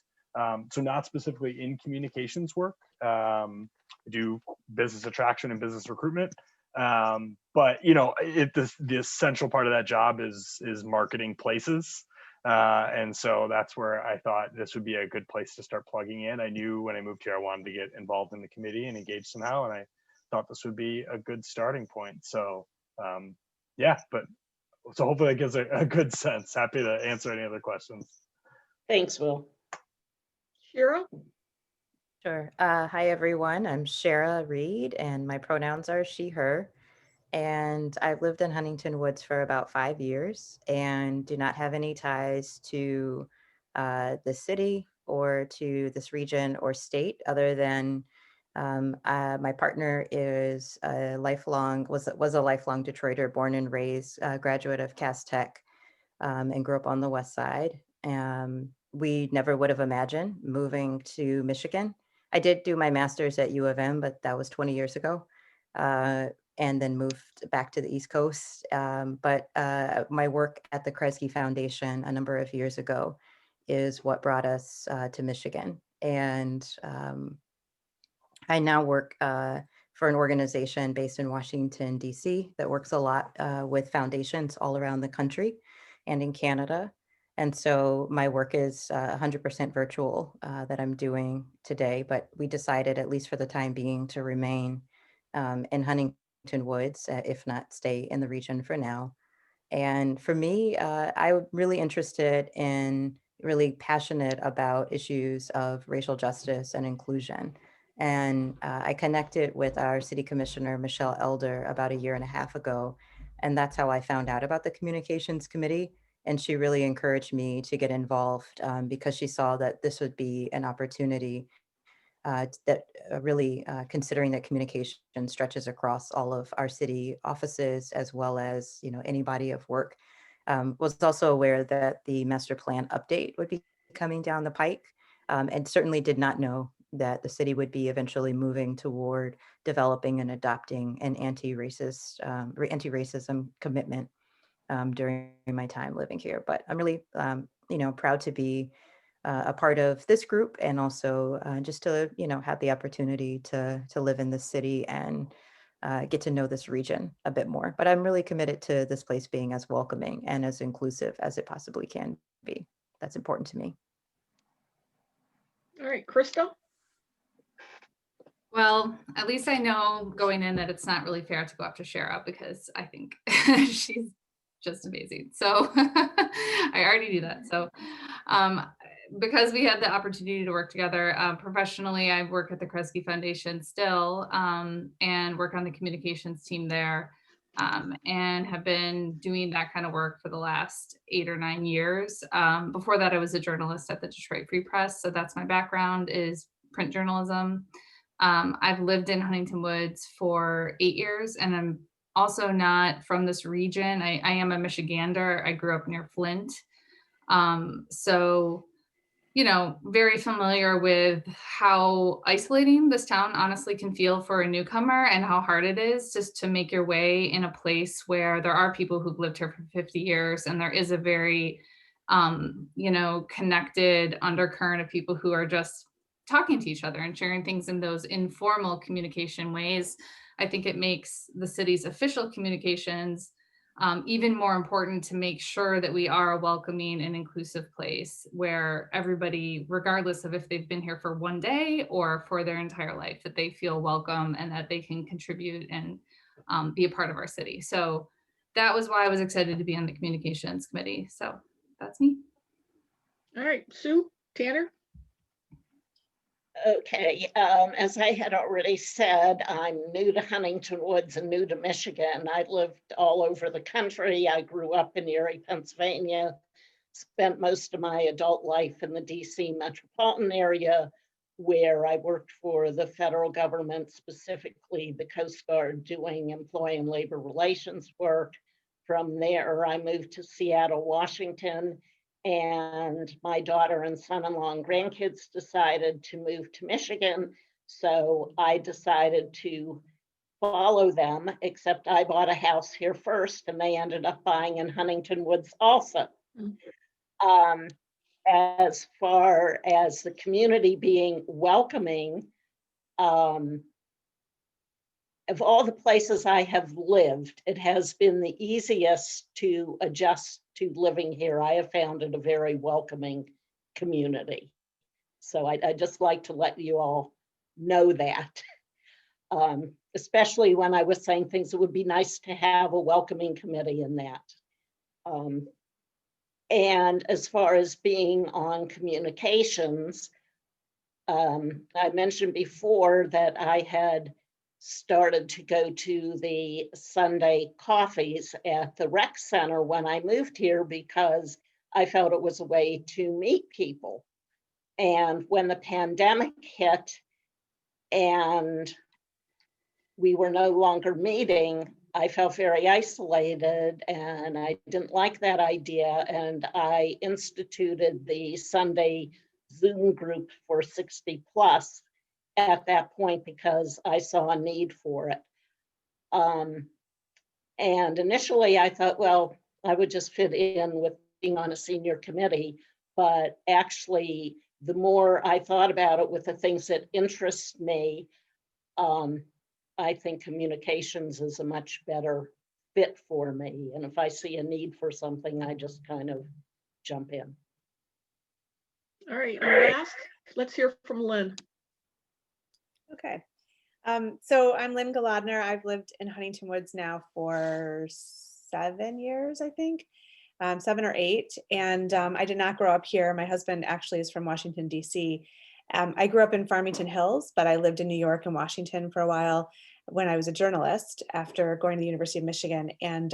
So not specifically in communications work. I do business attraction and business recruitment. But you know, the essential part of that job is marketing places. And so that's where I thought this would be a good place to start plugging in. I knew when I moved here, I wanted to get involved in the committee and engage somehow. And I thought this would be a good starting point. So yeah, so hopefully that gives a good sense. Happy to answer any other questions. Thanks, Will. Shira? Sure. Hi, everyone. I'm Shara Reed, and my pronouns are she, her. And I've lived in Huntington Woods for about 5 years and do not have any ties to the city or to this region or state, other than my partner is a lifelong, was a lifelong Detroiter, born and raised, graduate of Cass Tech, and grew up on the West Side. We never would have imagined moving to Michigan. I did do my master's at U of M, but that was 20 years ago, and then moved back to the East Coast. But my work at the Kresge Foundation a number of years ago is what brought us to Michigan. And I now work for an organization based in Washington, D.C. that works a lot with foundations all around the country and in Canada. And so my work is 100% virtual that I'm doing today, but we decided, at least for the time being, to remain in Huntington Woods, if not stay in the region for now. And for me, I'm really interested in, really passionate about issues of racial justice and inclusion. And I connected with our city commissioner, Michelle Elder, about 1.5 years ago. And that's how I found out about the communications committee. And she really encouraged me to get involved because she saw that this would be an opportunity that really considering that communication stretches across all of our city offices, as well as, you know, any body of work. Was also aware that the master plan update would be coming down the pike, and certainly did not know that the city would be eventually moving toward developing and adopting an anti-racism commitment during my time living here. But I'm really, you know, proud to be a part of this group, and also just to, you know, have the opportunity to live in this city and get to know this region a bit more. But I'm really committed to this place being as welcoming and as inclusive as it possibly can be. That's important to me. All right, Krista? Well, at least I know going in that it's not really fair to go after Shara, because I think she's just amazing. So I already knew that. So because we had the opportunity to work together professionally, I work at the Kresge Foundation still, and work on the communications team there, and have been doing that kind of work for the last 8 or 9 years. Before that, I was a journalist at the Detroit Free Press. So that's my background, is print journalism. I've lived in Huntington Woods for 8 years, and I'm also not from this region. I am a Michigander. I grew up near Flint. So you know, very familiar with how isolating this town honestly can feel for a newcomer and how hard it is just to make your way in a place where there are people who've lived here for 50 years and there is a very, you know, connected undercurrent of people who are just talking to each other and sharing things in those informal communication ways. I think it makes the city's official communications even more important to make sure that we are a welcoming and inclusive place where everybody, regardless of if they've been here for one day or for their entire life, that they feel welcome and that they can contribute and be a part of our city. So that was why I was excited to be on the communications committee. So that's me. All right, Sue, Tanner? Okay, as I had already said, I'm new to Huntington Woods and new to Michigan. I lived all over the country. I grew up in Erie, Pennsylvania, spent most of my adult life in the DC metropolitan area, where I worked for the federal government, specifically the Coast Guard, doing employee and labor relations work. From there, I moved to Seattle, Washington, and my daughter and son-in-law and grandkids decided to move to Michigan. So I decided to follow them, except I bought a house here first and they ended up buying in Huntington Woods also. As far as the community being welcoming, of all the places I have lived, it has been the easiest to adjust to living here. I have found it a very welcoming community. So I'd just like to let you all know that, especially when I was saying things, it would be nice to have a welcoming committee in that. And as far as being on communications, I mentioned before that I had started to go to the Sunday coffees at the rec center when I moved here because I felt it was a way to meet people. And when the pandemic hit and we were no longer meeting, I felt very isolated and I didn't like that idea. And I instituted the Sunday Zoom group for 60 plus at that point because I saw a need for it. And initially I thought, well, I would just fit in with being on a senior committee, but actually the more I thought about it with the things that interest me, I think communications is a much better fit for me. And if I see a need for something, I just kind of jump in. All right, and last, let's hear from Lynn. Okay. So I'm Lynne Galadner. I've lived in Huntington Woods now for 7 years, I think, 7 or 8. And I did not grow up here. My husband actually is from Washington, DC. I grew up in Farmington Hills, but I lived in New York and Washington for a while when I was a journalist after going to the University of Michigan, and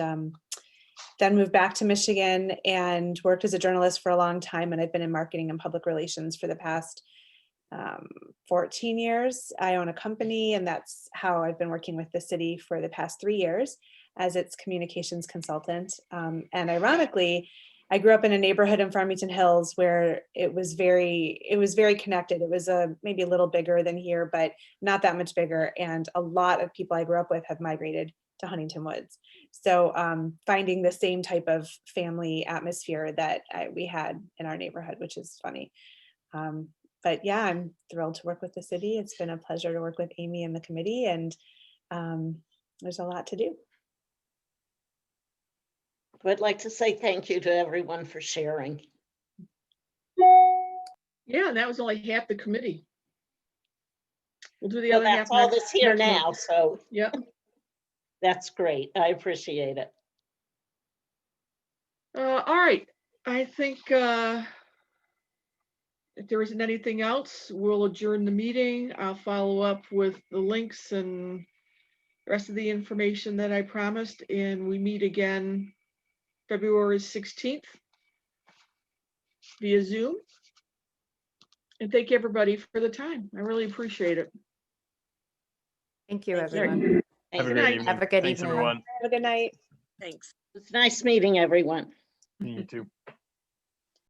then moved back to Michigan and worked as a journalist for a long time. And I've been in marketing and public relations for the past 14 years. I own a company, and that's how I've been working with the city for the past 3 years as its communications consultant. And ironically, I grew up in a neighborhood in Farmington Hills where it was very connected. It was maybe a little bigger than here, but not that much bigger. And a lot of people I grew up with have migrated to Huntington Woods. So finding the same type of family atmosphere that we had in our neighborhood, which is funny. But yeah, I'm thrilled to work with the city. It's been a pleasure to work with Amy and the committee, and there's a lot to do. I'd like to say thank you to everyone for sharing. Yeah, and that was only half the committee. We'll do the Well, other half. that's all that's here next month. now, so Yeah. that's great. I appreciate it. All right, I think if there isn't anything else, we'll adjourn the meeting. I'll follow up with the links and the rest of the information that I promised, and we meet again February 16th via Zoom. And thank everybody for the time. I really appreciate it. Thank you, Thank you. everyone. Have a Good great night. evening. Have a good Thanks, evening. everyone. Have a good night. Thanks. It's nice meeting everyone. You too.